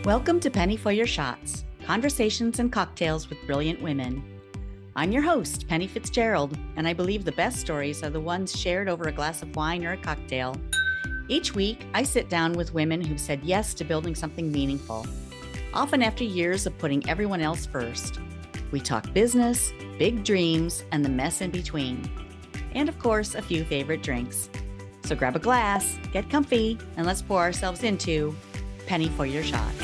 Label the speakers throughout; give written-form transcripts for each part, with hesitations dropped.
Speaker 1: Welcome to Penny for Your Shots, conversations and cocktails with brilliant women. I'm your host, Penny Fitzgerald, and I believe the best stories are the ones shared over a glass of wine or a cocktail. Each week, I sit down with women who've said yes to building something meaningful, often after years of putting everyone else first. We talk business, big dreams, and the mess in between. And of course, a few favorite drinks. So grab a glass, get comfy, and let's pour ourselves into Penny for Your Shots.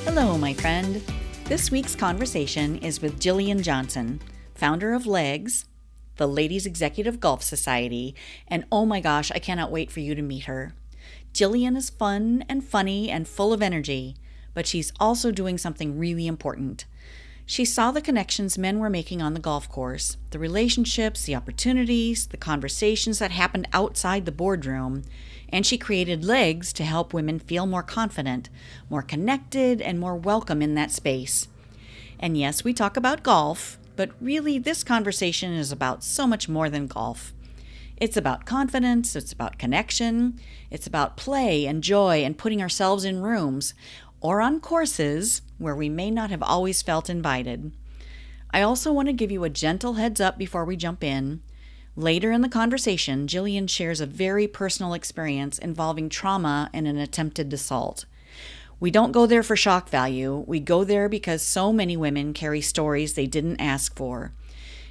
Speaker 1: Hello, my friend. This week's conversation is with Jillian Johnson, founder of LEGS, the Ladies Executive Golf Society, and oh my gosh, I cannot wait for you to meet her. Jillian is fun and funny and full of energy, but she's also doing something really important. She saw the connections men were making on the golf course, the relationships, the opportunities, the conversations that happened outside the boardroom, and she created LEGS to help women feel more confident, more connected, and more welcome in that space. And yes, we talk about golf, but really this conversation is about so much more than golf. It's about confidence, it's about connection, it's about play and joy and putting ourselves in rooms or on courses where we may not have always felt invited. I also want to give you a gentle heads up before we jump in. Later in the conversation, Jillian shares a very personal experience involving trauma and an attempted assault. We don't go there for shock value. We go there because so many women carry stories they didn't ask for.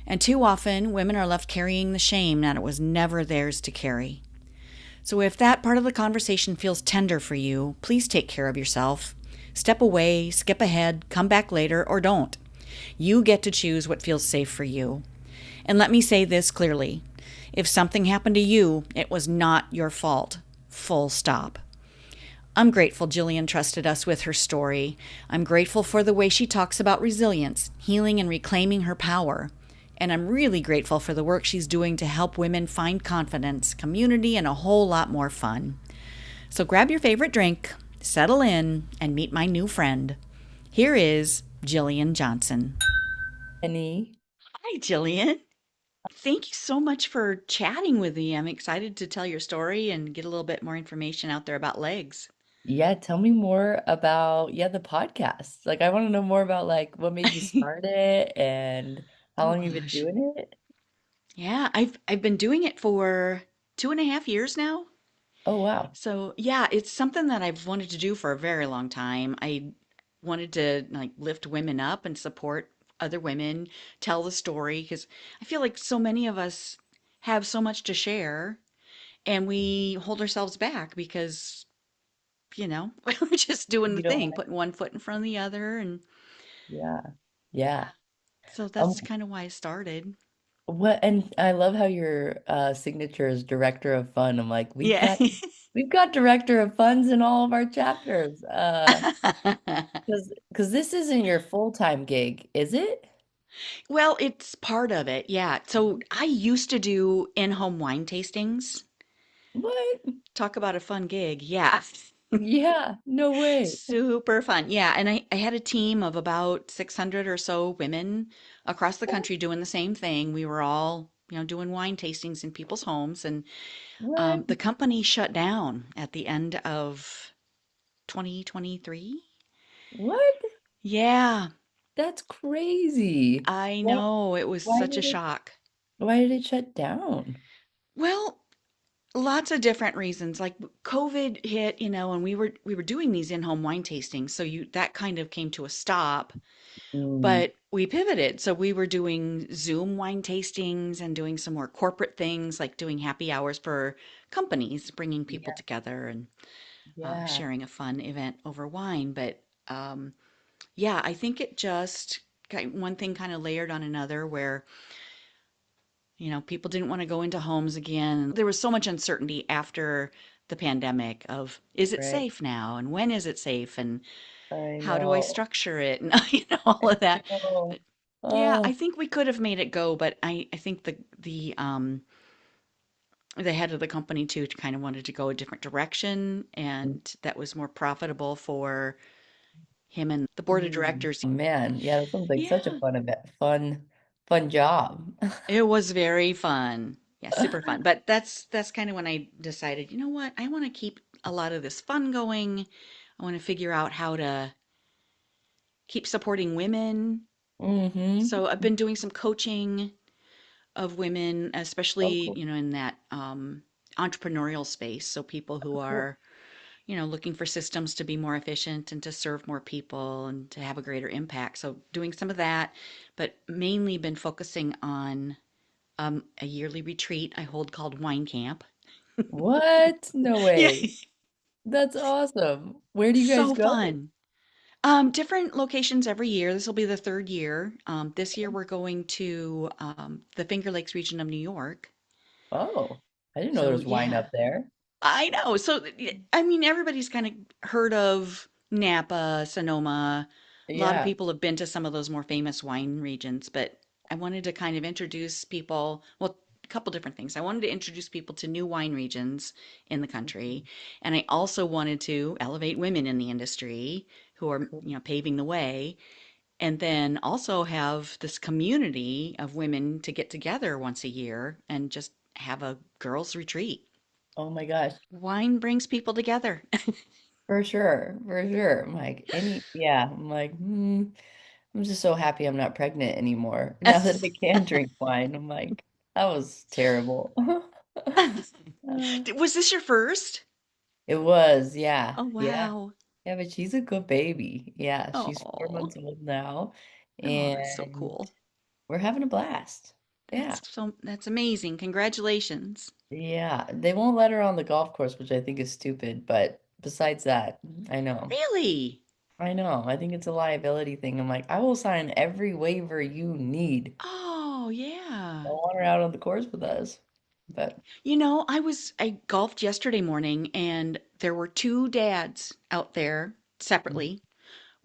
Speaker 1: And too often, women are left carrying the shame that it was never theirs to carry. So if that part of the conversation feels tender for you, please take care of yourself. Step away, skip ahead, come back later, or don't. You get to choose what feels safe for you. And let me say this clearly. If something happened to you, it was not your fault. Full stop. I'm grateful Jillian trusted us with her story. I'm grateful for the way she talks about resilience, healing, and reclaiming her power. And I'm really grateful for the work she's doing to help women find confidence, community, and a whole lot more fun. So grab your favorite drink, settle in, and meet my new friend. Here is Jillian Johnson.
Speaker 2: Penny.
Speaker 1: Hi, Jillian. Thank you so much for chatting with me. I'm excited to tell your story and get a little bit more information out there about legs.
Speaker 2: Yeah, tell me more about the podcast. Like I want to know more about like what made you start it and how
Speaker 1: Oh
Speaker 2: long you've been
Speaker 1: gosh.
Speaker 2: doing it.
Speaker 1: Yeah, I've been doing it for 2.5 years now.
Speaker 2: Oh wow.
Speaker 1: So yeah, it's something that I've wanted to do for a very long time. I wanted to like lift women up and support other women, tell the story, because I feel like so many of us have so much to share and we hold ourselves back because, we're just doing the
Speaker 2: You don't
Speaker 1: thing, putting one foot in front of the other. And
Speaker 2: yeah. Yeah.
Speaker 1: so
Speaker 2: Um
Speaker 1: that's kind of why I started.
Speaker 2: what and I love how your signature is director of fun. I'm like,
Speaker 1: Yeah.
Speaker 2: we've got director of funds in all of our chapters. Because this isn't your full-time gig, is it?
Speaker 1: Well, it's part of it. Yeah. So I used to do in-home wine tastings.
Speaker 2: What?
Speaker 1: Talk about a fun gig. Yeah.
Speaker 2: Yeah, no way.
Speaker 1: Super fun. Yeah. And I had a team of about 600 or so women across the country doing the same thing. We were all, doing wine tastings in people's homes. And
Speaker 2: What?
Speaker 1: the company shut down at the end of 2023.
Speaker 2: What?
Speaker 1: Yeah.
Speaker 2: That's crazy.
Speaker 1: I
Speaker 2: Why,
Speaker 1: know. It was
Speaker 2: why
Speaker 1: such a
Speaker 2: did it
Speaker 1: shock.
Speaker 2: why did it shut down?
Speaker 1: Well, lots of different reasons. Like COVID hit, and we were doing these in-home wine tastings, so you that kind of came to a stop.
Speaker 2: Mm,
Speaker 1: But we pivoted. So we were doing Zoom wine tastings and doing some more corporate things like doing happy hours for companies, bringing people
Speaker 2: yeah,
Speaker 1: together and
Speaker 2: yeah.
Speaker 1: sharing a fun event over wine. But yeah, I think it just one thing kind of layered on another where, people didn't want to go into homes again. There was so much uncertainty after the pandemic of is it
Speaker 2: Right.
Speaker 1: safe now and when is it safe and
Speaker 2: I
Speaker 1: how do I
Speaker 2: know.
Speaker 1: structure it and all of
Speaker 2: I
Speaker 1: that.
Speaker 2: know.
Speaker 1: But yeah, I
Speaker 2: Oh,
Speaker 1: think we could have made it go, but I think the head of the company too kind of wanted to go a different direction, and that was more profitable for him and the board of directors.
Speaker 2: man. Yeah, that sounds like such a
Speaker 1: Yeah,
Speaker 2: fun event. Fun job.
Speaker 1: it was very fun. Yeah, super fun. But that's kind of when I decided, you know what? I want to keep a lot of this fun going. I want to figure out how to keep supporting women.
Speaker 2: Mm-hmm.
Speaker 1: So I've been doing some coaching of women,
Speaker 2: Oh,
Speaker 1: especially,
Speaker 2: cool.
Speaker 1: in that entrepreneurial space. So people who
Speaker 2: Oh, cool.
Speaker 1: are, looking for systems to be more efficient and to serve more people and to have a greater impact. So doing some of that, but mainly been focusing on a yearly retreat I hold called Wine Camp.
Speaker 2: What? No
Speaker 1: Yeah,
Speaker 2: way. That's awesome. Where do you guys
Speaker 1: so
Speaker 2: go?
Speaker 1: fun. Different locations every year. This will be the third year. This year we're going to the Finger Lakes region of New York.
Speaker 2: Oh, I didn't know there
Speaker 1: So
Speaker 2: was wine
Speaker 1: yeah,
Speaker 2: up there.
Speaker 1: I know. So I mean, everybody's kind of heard of Napa, Sonoma. A lot of
Speaker 2: Yeah.
Speaker 1: people have been to some of those more famous wine regions, but I wanted to kind of introduce people. Well, a couple different things. I wanted to introduce people to new wine regions in the country, and I also wanted to elevate women in the industry who are,
Speaker 2: Cool.
Speaker 1: paving the way. And then also have this community of women to get together once a year and just have a girls' retreat.
Speaker 2: Oh my gosh.
Speaker 1: Wine brings people together.
Speaker 2: For sure. For sure. I'm like, I'm just so happy I'm not pregnant anymore. Now that I can drink wine, I'm like, that was terrible. Uh,
Speaker 1: Was this your first?
Speaker 2: it was, yeah.
Speaker 1: Oh,
Speaker 2: Yeah.
Speaker 1: wow.
Speaker 2: Yeah, but she's a good baby. Yeah, she's four
Speaker 1: Oh,
Speaker 2: months old now,
Speaker 1: oh, that's so
Speaker 2: and
Speaker 1: cool.
Speaker 2: we're having a blast. Yeah.
Speaker 1: That's amazing. Congratulations.
Speaker 2: Yeah. They won't let her on the golf course, which I think is stupid, but besides that, I know.
Speaker 1: Really?
Speaker 2: I know. I think it's a liability thing. I'm like, I will sign every waiver you need.
Speaker 1: Oh,
Speaker 2: I
Speaker 1: yeah.
Speaker 2: want her out on the course with us. But
Speaker 1: I golfed yesterday morning and there were two dads out there separately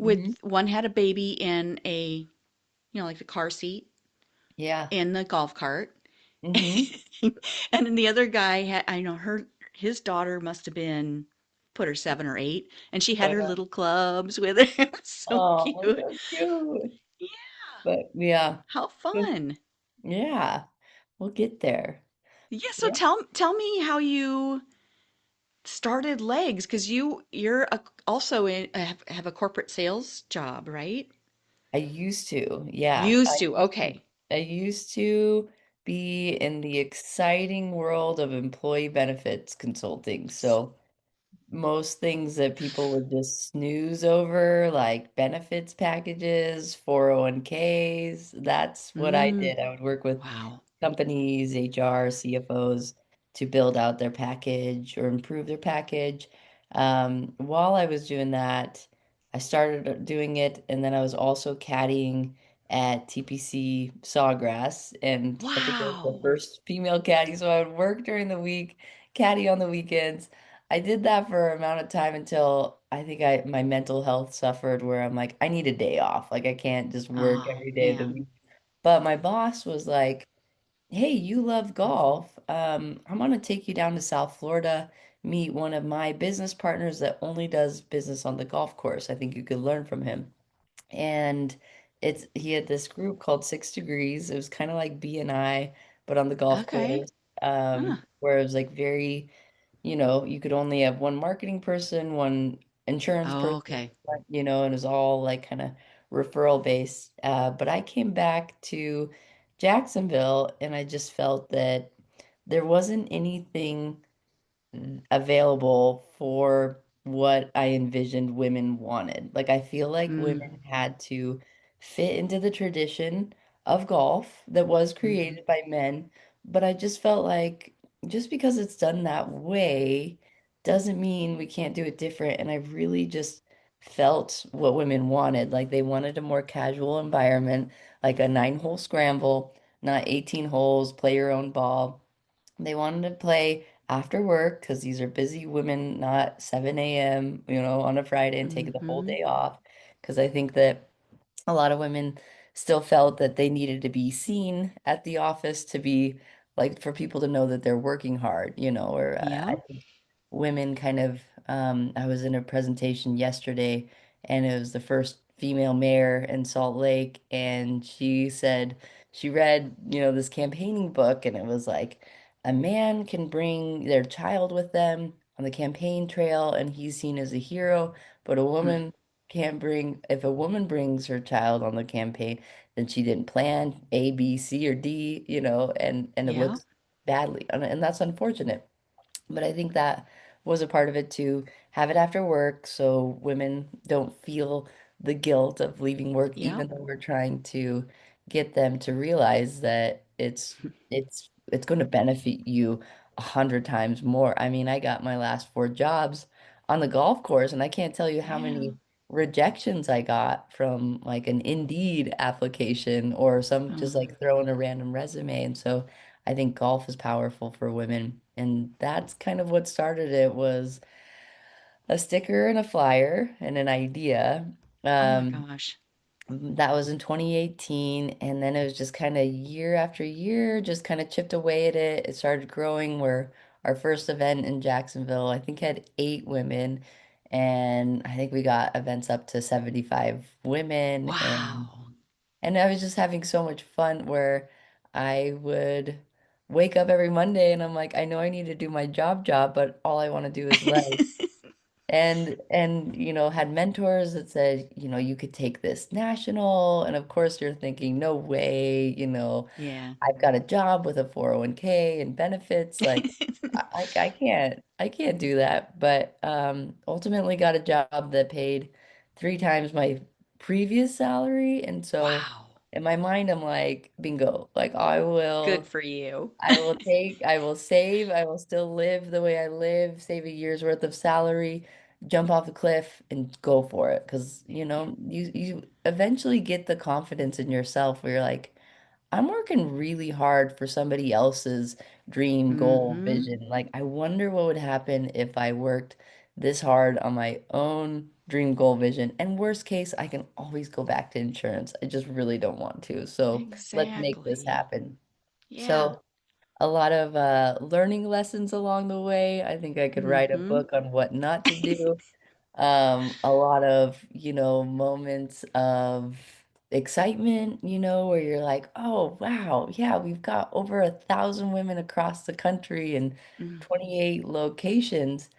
Speaker 2: mm-hmm.
Speaker 1: with one had a baby in like the car seat
Speaker 2: Yeah.
Speaker 1: in the golf cart.
Speaker 2: Mm-hmm.
Speaker 1: And then the other guy had, I know his daughter must have been put her 7 or 8, and she had her
Speaker 2: Uh,
Speaker 1: little clubs with her. It was so
Speaker 2: oh,
Speaker 1: cute.
Speaker 2: so cute.
Speaker 1: Yeah,
Speaker 2: But yeah.
Speaker 1: how fun.
Speaker 2: Yeah. We'll get there.
Speaker 1: Yeah, so
Speaker 2: Yeah.
Speaker 1: tell me how you started legs because also have a corporate sales job, right?
Speaker 2: I used to. Yeah.
Speaker 1: Used to. Okay.
Speaker 2: I used to be in the exciting world of employee benefits consulting. So most things that people would just snooze over, like benefits packages, 401ks. That's what I
Speaker 1: Mm,
Speaker 2: did. I would work with
Speaker 1: wow.
Speaker 2: companies, HR, CFOs to build out their package or improve their package. While I was doing that, I started doing it, and then I was also caddying at TPC Sawgrass, and I think I was the
Speaker 1: Wow.
Speaker 2: first female caddy, so I would work during the week, caddy on the weekends. I did that for an amount of time until I think my mental health suffered where I'm like, I need a day off. Like I can't just work
Speaker 1: Oh,
Speaker 2: every day of the
Speaker 1: man.
Speaker 2: week. But my boss was like, hey, you love golf. I'm gonna take you down to South Florida, meet one of my business partners that only does business on the golf course. I think you could learn from him. And he had this group called 6 Degrees. It was kind of like BNI, but on the golf
Speaker 1: Okay.
Speaker 2: course.
Speaker 1: Huh.
Speaker 2: Where it was like very, you could only have one marketing person, one insurance
Speaker 1: Oh,
Speaker 2: person,
Speaker 1: okay.
Speaker 2: and it was all like kind of referral based. But I came back to Jacksonville and I just felt that there wasn't anything available for what I envisioned women wanted. Like, I feel like
Speaker 1: Mm,
Speaker 2: women had to fit into the tradition of golf that was
Speaker 1: hmm.
Speaker 2: created by men, but I just felt like just because it's done that way doesn't mean we can't do it different. And I really just felt what women wanted. Like, they wanted a more casual environment, like a 9-hole scramble, not 18 holes, play your own ball. They wanted to play after work because these are busy women, not 7 a.m., on a Friday and take the whole
Speaker 1: Hmm.
Speaker 2: day off. Because I think that a lot of women still felt that they needed to be seen at the office to be like for people to know that they're working hard, or I
Speaker 1: Yeah.
Speaker 2: think women kind of, I was in a presentation yesterday and it was the first female mayor in Salt Lake. And she said she read, this campaigning book and it was like, a man can bring their child with them, on the campaign trail and he's seen as a hero, but a
Speaker 1: Mm,
Speaker 2: woman can't bring, if a woman brings her child on the campaign, then she didn't plan A, B, C, or D, and it
Speaker 1: yeah.
Speaker 2: looks badly. And that's unfortunate. But I think that was a part of it to have it after work so women don't feel the guilt of leaving work,
Speaker 1: Yep.
Speaker 2: even though we're trying to get them to realize that it's going to benefit you 100 times more. I mean, I got my last 4 jobs on the golf course, and I can't tell you how
Speaker 1: Yeah.
Speaker 2: many rejections I got from like an Indeed application or some just
Speaker 1: Um,
Speaker 2: like throwing a random resume. And so I think golf is powerful for women, and that's kind of what started it was a sticker and a flyer and an idea.
Speaker 1: oh my
Speaker 2: Um,
Speaker 1: gosh.
Speaker 2: that was in 2018, and then it was just kind of year after year, just kind of chipped away at it. It started growing where our first event in Jacksonville, I think, had 8 women, and I think we got events up to 75 women,
Speaker 1: Wow.
Speaker 2: and I was just having so much fun where I would wake up every Monday and I'm like, I know I need to do my job, but all I want to do is legs. And had mentors that said, you could take this national. And of course you're thinking, no way,
Speaker 1: Yeah.
Speaker 2: I've got a job with a 401k and benefits. Like I can't do that. But ultimately got a job that paid 3 times my previous salary. And so
Speaker 1: Wow.
Speaker 2: in my mind, I'm like, bingo, like I
Speaker 1: Good
Speaker 2: will.
Speaker 1: for you.
Speaker 2: I will save, I will still live the way I live, save a year's worth of salary, jump off the cliff and go for it. Because, you eventually get the confidence in yourself where you're like, I'm working really hard for somebody else's dream, goal,
Speaker 1: Mm-hmm.
Speaker 2: vision. Like, I wonder what would happen if I worked this hard on my own dream, goal, vision. And worst case, I can always go back to insurance. I just really don't want to. So let's make this
Speaker 1: Exactly.
Speaker 2: happen.
Speaker 1: Yeah.
Speaker 2: So a lot of learning lessons along the way. I think I could write a
Speaker 1: Mm-hmm.
Speaker 2: book on what not to do. A lot of, moments of excitement, where you're like, oh, wow, yeah, we've got over 1,000 women across the country and
Speaker 1: Mm.
Speaker 2: 28 locations.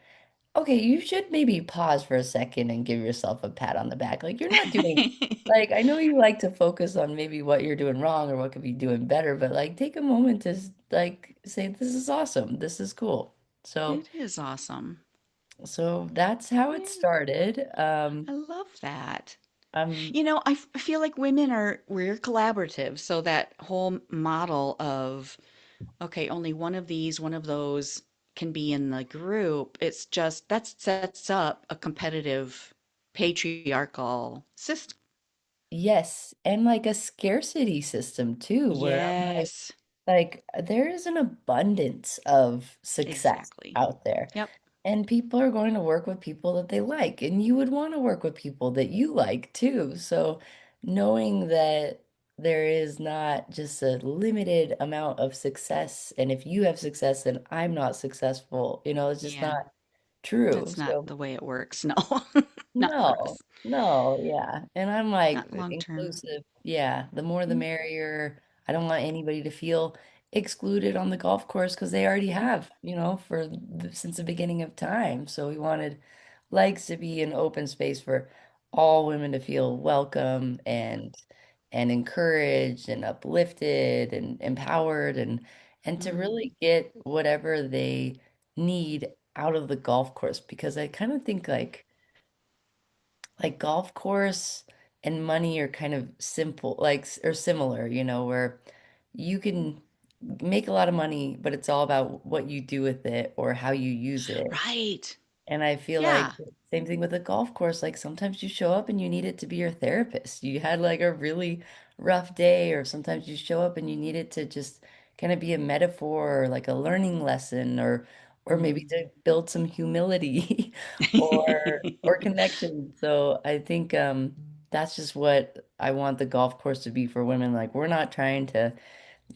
Speaker 2: Okay, you should maybe pause for a second and give yourself a pat on the back. Like, you're not doing, like, I know you like to focus on maybe what you're doing wrong or what could be doing better, but like, take a moment to like say, this is awesome. This is cool. So,
Speaker 1: It is awesome.
Speaker 2: so that's how it
Speaker 1: Yeah.
Speaker 2: started.
Speaker 1: I love that.
Speaker 2: I'm
Speaker 1: I feel like we're collaborative. So that whole model of, okay, only one of these, one of those can be in the group. It's just that sets up a competitive patriarchal system.
Speaker 2: Yes, and like a scarcity system too, where I'm
Speaker 1: Yes,
Speaker 2: like there is an abundance of success
Speaker 1: exactly.
Speaker 2: out there.
Speaker 1: Yep.
Speaker 2: And people are going to work with people that they like, and you would want to work with people that you like too. So knowing that there is not just a limited amount of success, and if you have success, then I'm not successful, it's just
Speaker 1: Yeah.
Speaker 2: not true.
Speaker 1: That's not
Speaker 2: So
Speaker 1: the way it works. No, not for
Speaker 2: no,
Speaker 1: us.
Speaker 2: no, yeah. And I'm like
Speaker 1: Not long term.
Speaker 2: inclusive. Yeah, the more the
Speaker 1: Mm,
Speaker 2: merrier. I don't want anybody to feel excluded on the golf course because they already
Speaker 1: mm,
Speaker 2: have, since the beginning of time. So we wanted likes to be an open space for all women to feel welcome and encouraged and uplifted and empowered and to
Speaker 1: mm.
Speaker 2: really get whatever they need out of the golf course because I kind of think like golf course and money are kind of simple, like, or similar, where you can make a lot of money, but it's all about what you do with it or how you use it.
Speaker 1: Right.
Speaker 2: And I feel like
Speaker 1: Yeah.
Speaker 2: same thing with a golf course. Like sometimes you show up and you need it to be your therapist. You had like a really rough day, or sometimes you show up and you need it to just kind of be a metaphor or like a learning lesson or maybe
Speaker 1: Mm.
Speaker 2: to build some humility or connection. So I think that's just what I want the golf course to be for women. Like we're not trying to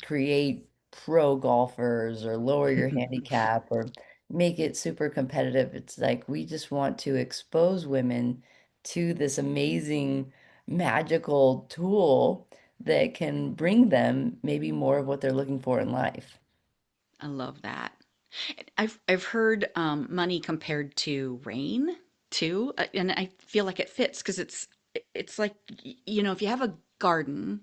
Speaker 2: create pro golfers or lower your handicap or make it super competitive. It's like we just want to expose women to this amazing magical tool that can bring them maybe more of what they're looking for in life.
Speaker 1: I love that. I've heard money compared to rain too, and I feel like it fits because it's like if you have a garden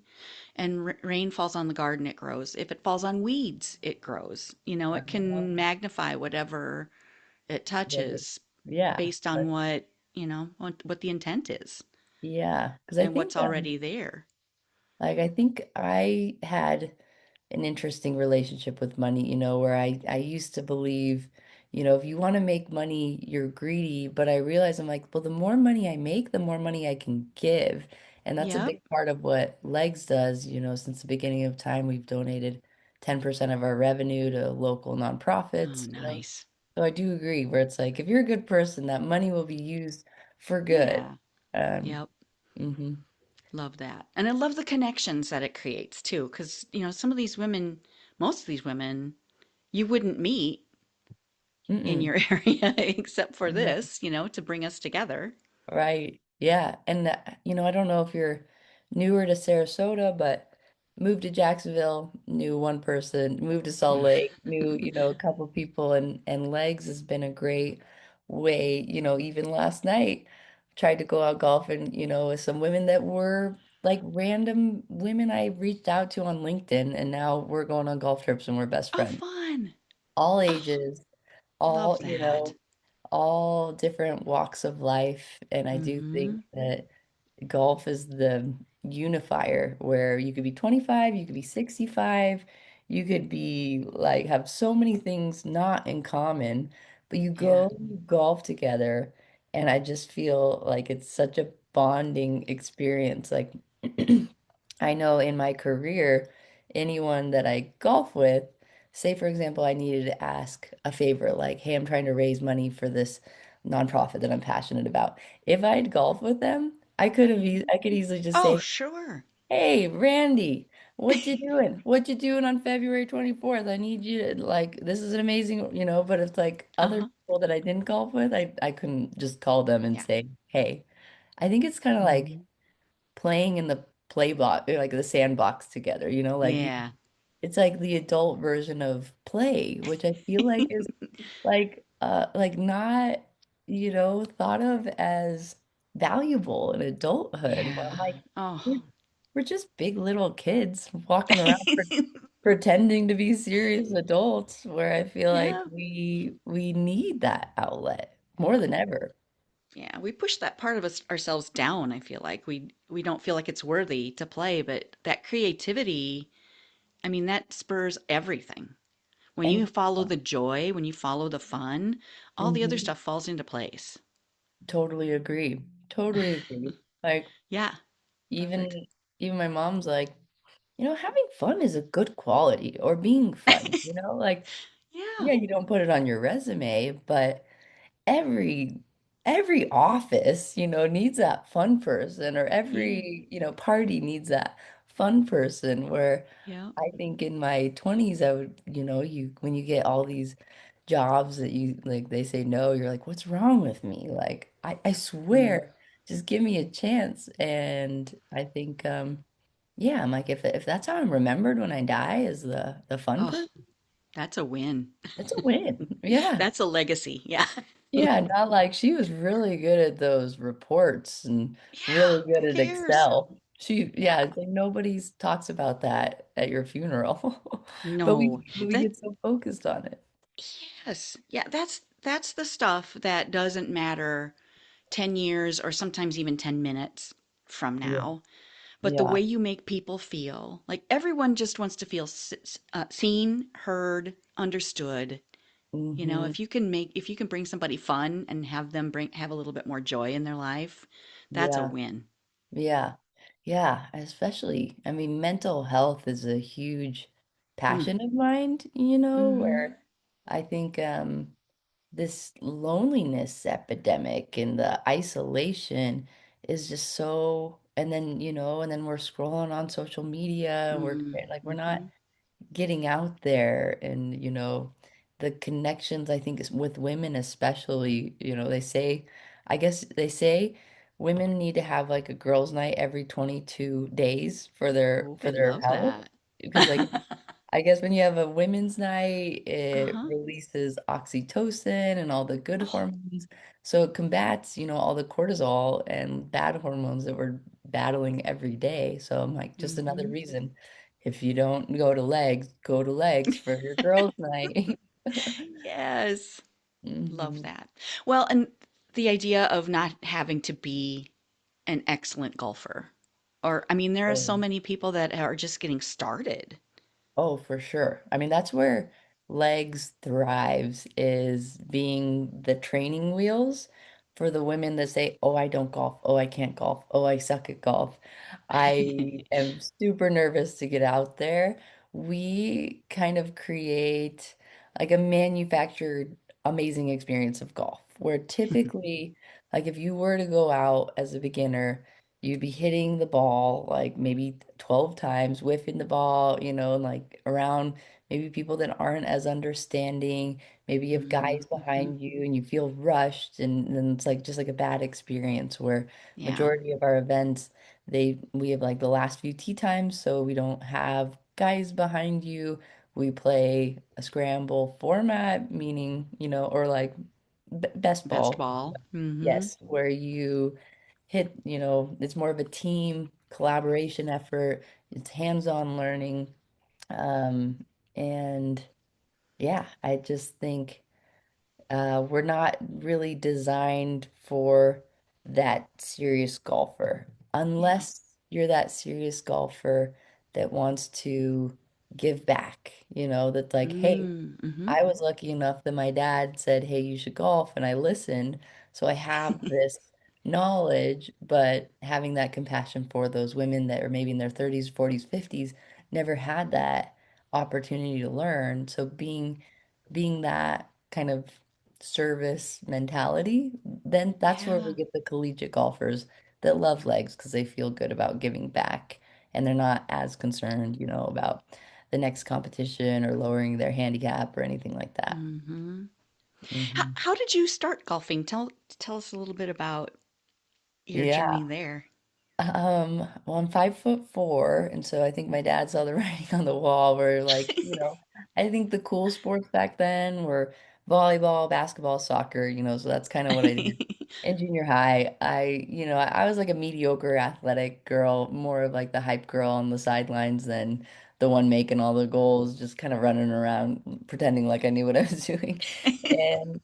Speaker 1: and rain falls on the garden, it grows. If it falls on weeds, it grows. It
Speaker 2: Uh-huh.
Speaker 1: can magnify whatever it
Speaker 2: Right.
Speaker 1: touches
Speaker 2: Yeah.
Speaker 1: based on what the intent is
Speaker 2: Yeah. Because I
Speaker 1: and
Speaker 2: think
Speaker 1: what's already there.
Speaker 2: like I think I had an interesting relationship with money, where I used to believe, if you want to make money, you're greedy. But I realized I'm like, well, the more money I make, the more money I can give. And that's a
Speaker 1: Yep.
Speaker 2: big part of what Legs does. Since the beginning of time, we've donated 10% of our revenue to local
Speaker 1: Oh,
Speaker 2: nonprofits.
Speaker 1: nice.
Speaker 2: So I do agree where it's like, if you're a good person, that money will be used for good.
Speaker 1: Yeah.
Speaker 2: Um,
Speaker 1: Yep.
Speaker 2: hmm
Speaker 1: Love that. And I love the connections that it creates too, because, some of these women, most of these women, you wouldn't meet in
Speaker 2: Mm-mm.
Speaker 1: your area except for this, to bring us together.
Speaker 2: Right. Yeah. And, I don't know if you're newer to Sarasota, but moved to Jacksonville, knew one person, moved to Salt Lake, knew, a couple people, and Legs has been a great way, even last night, tried to go out golfing, with some women that were like random women I reached out to on LinkedIn, and now we're going on golf trips and we're best
Speaker 1: Oh,
Speaker 2: friends.
Speaker 1: fun.
Speaker 2: All
Speaker 1: Oh,
Speaker 2: ages,
Speaker 1: love
Speaker 2: all,
Speaker 1: that.
Speaker 2: all different walks of life. And I do think
Speaker 1: Mm-hmm.
Speaker 2: that golf is the unifier where you could be 25, you could be 65, you could be like have so many things not in common, but you
Speaker 1: Yeah.
Speaker 2: go golf together. And I just feel like it's such a bonding experience. Like, I know in my career, anyone that I golf with, say for example, I needed to ask a favor, like, hey, I'm trying to raise money for this nonprofit that I'm passionate about. If I'd golf with them, I could easily just
Speaker 1: Oh,
Speaker 2: say,
Speaker 1: sure.
Speaker 2: hey, Randy, what you doing? What you doing on February 24th? I need you to like this is an amazing, but it's like other
Speaker 1: Uh-huh.
Speaker 2: people that I didn't golf with, I couldn't just call them and
Speaker 1: Yeah.
Speaker 2: say, hey. I think it's kind of like
Speaker 1: Hmm.
Speaker 2: playing in the play box, like the sandbox together, like
Speaker 1: Yeah.
Speaker 2: it's like the adult version of play, which I feel like is like not, thought of as valuable in adulthood. Where I'm
Speaker 1: Yeah.
Speaker 2: like,
Speaker 1: Oh.
Speaker 2: we're, we're just big little kids walking around pretending to be serious adults, where I feel like
Speaker 1: Yeah.
Speaker 2: we need that outlet more than ever.
Speaker 1: Yeah, we push that part of us ourselves down, I feel like. We don't feel like it's worthy to play, but that creativity, I mean, that spurs everything. When you
Speaker 2: And
Speaker 1: follow the joy, when you follow the fun, all the other
Speaker 2: mhm,
Speaker 1: stuff falls into place.
Speaker 2: totally agree. Totally agree. Like
Speaker 1: Yeah, love it.
Speaker 2: even even my mom's like, having fun is a good quality or being fun, like
Speaker 1: Yeah.
Speaker 2: yeah, you don't put it on your resume, but every every office, needs that fun person or
Speaker 1: Yeah.
Speaker 2: every, party needs that fun person where
Speaker 1: Yeah.
Speaker 2: I think in my 20s I would, you when you get all these jobs that you like they say no, you're like, what's wrong with me? Like I
Speaker 1: Mm.
Speaker 2: swear, just give me a chance. And I think yeah, I'm like if that's how I'm remembered when I die as the fun
Speaker 1: Oh,
Speaker 2: person,
Speaker 1: that's a win.
Speaker 2: it's a win. Yeah.
Speaker 1: That's a legacy. Yeah.
Speaker 2: Yeah, not like she was really good at those reports and
Speaker 1: Yeah.
Speaker 2: really good
Speaker 1: Who
Speaker 2: at
Speaker 1: cares?
Speaker 2: Excel.
Speaker 1: Yeah.
Speaker 2: Yeah, it's like nobody talks about that at your funeral. But
Speaker 1: No.
Speaker 2: we
Speaker 1: That
Speaker 2: get so focused on it.
Speaker 1: yes. Yeah, that's the stuff that doesn't matter 10 years or sometimes even 10 minutes from
Speaker 2: Yeah.
Speaker 1: now. But the
Speaker 2: Yeah.
Speaker 1: way you make people feel, like everyone just wants to feel seen, heard, understood.
Speaker 2: hmm
Speaker 1: If you can bring somebody fun and have a little bit more joy in their life, that's a
Speaker 2: Yeah.
Speaker 1: win.
Speaker 2: Yeah. Yeah. Especially, I mean, mental health is a huge
Speaker 1: Mm.
Speaker 2: passion of mine,
Speaker 1: Mm-hmm.
Speaker 2: where I think this loneliness epidemic and the isolation is just so, and then, and then we're scrolling on social media and we're not
Speaker 1: Mm-hmm.
Speaker 2: getting out there. And the connections, I think is with women especially, they say, I guess they say women need to have like a girls night every 22 days for
Speaker 1: Oh, I
Speaker 2: their
Speaker 1: love
Speaker 2: health,
Speaker 1: that.
Speaker 2: because like I guess when you have a women's night, it
Speaker 1: Uh-huh.
Speaker 2: releases oxytocin and all the good
Speaker 1: Oh.
Speaker 2: hormones. So it combats, all the cortisol and bad hormones that we're battling every day. So I'm like, just another
Speaker 1: Mm-hmm.
Speaker 2: reason. If you don't go to legs for your girls' night.
Speaker 1: Yes. Love
Speaker 2: hmm
Speaker 1: that. Well, and the idea of not having to be an excellent golfer. Or, I mean, there are so many people that are just getting started.
Speaker 2: Oh, for sure. I mean, that's where legs thrives is being the training wheels for the women that say, "Oh, I don't golf. Oh, I can't golf. Oh, I suck at golf." I am super nervous to get out there. We kind of create like a manufactured amazing experience of golf, where typically, like if you were to go out as a beginner, you'd be hitting the ball like maybe 12 times, whiffing the ball, like around maybe people that aren't as understanding. Maybe you have guys
Speaker 1: Mm-hmm.
Speaker 2: behind you and you feel rushed, and then it's like just like a bad experience where
Speaker 1: Yeah.
Speaker 2: majority of our events, we have like the last few tee times, so we don't have guys behind you. We play a scramble format, meaning, or like best
Speaker 1: Best
Speaker 2: ball.
Speaker 1: ball. Mm-hmm.
Speaker 2: Yes, where you hit, it's more of a team collaboration effort. It's hands-on learning. Um, and yeah, I just think we're not really designed for that serious golfer,
Speaker 1: Yeah.
Speaker 2: unless you're that serious golfer that wants to give back, that's like, hey,
Speaker 1: Mm-hmm.
Speaker 2: I was lucky enough that my dad said, "Hey, you should golf," and I listened. So I have this knowledge, but having that compassion for those women that are maybe in their 30s, 40s, 50s never had that opportunity to learn. So being that kind of service mentality, then that's where we
Speaker 1: Yeah.
Speaker 2: get the collegiate golfers that love legs because they feel good about giving back and they're not as concerned, about the next competition or lowering their handicap or anything like that.
Speaker 1: Mm-hmm.
Speaker 2: hmm
Speaker 1: How did you start golfing? Tell us a little bit about your
Speaker 2: Yeah.
Speaker 1: journey there.
Speaker 2: Well, I'm 5'4", and so I think my dad saw the writing on the wall where like, I think the cool sports back then were volleyball, basketball, soccer, so that's kind of what I did. In junior high, I was like a mediocre athletic girl, more of like the hype girl on the sidelines than the one making all the goals, just kind of running around pretending like I knew what I was doing. And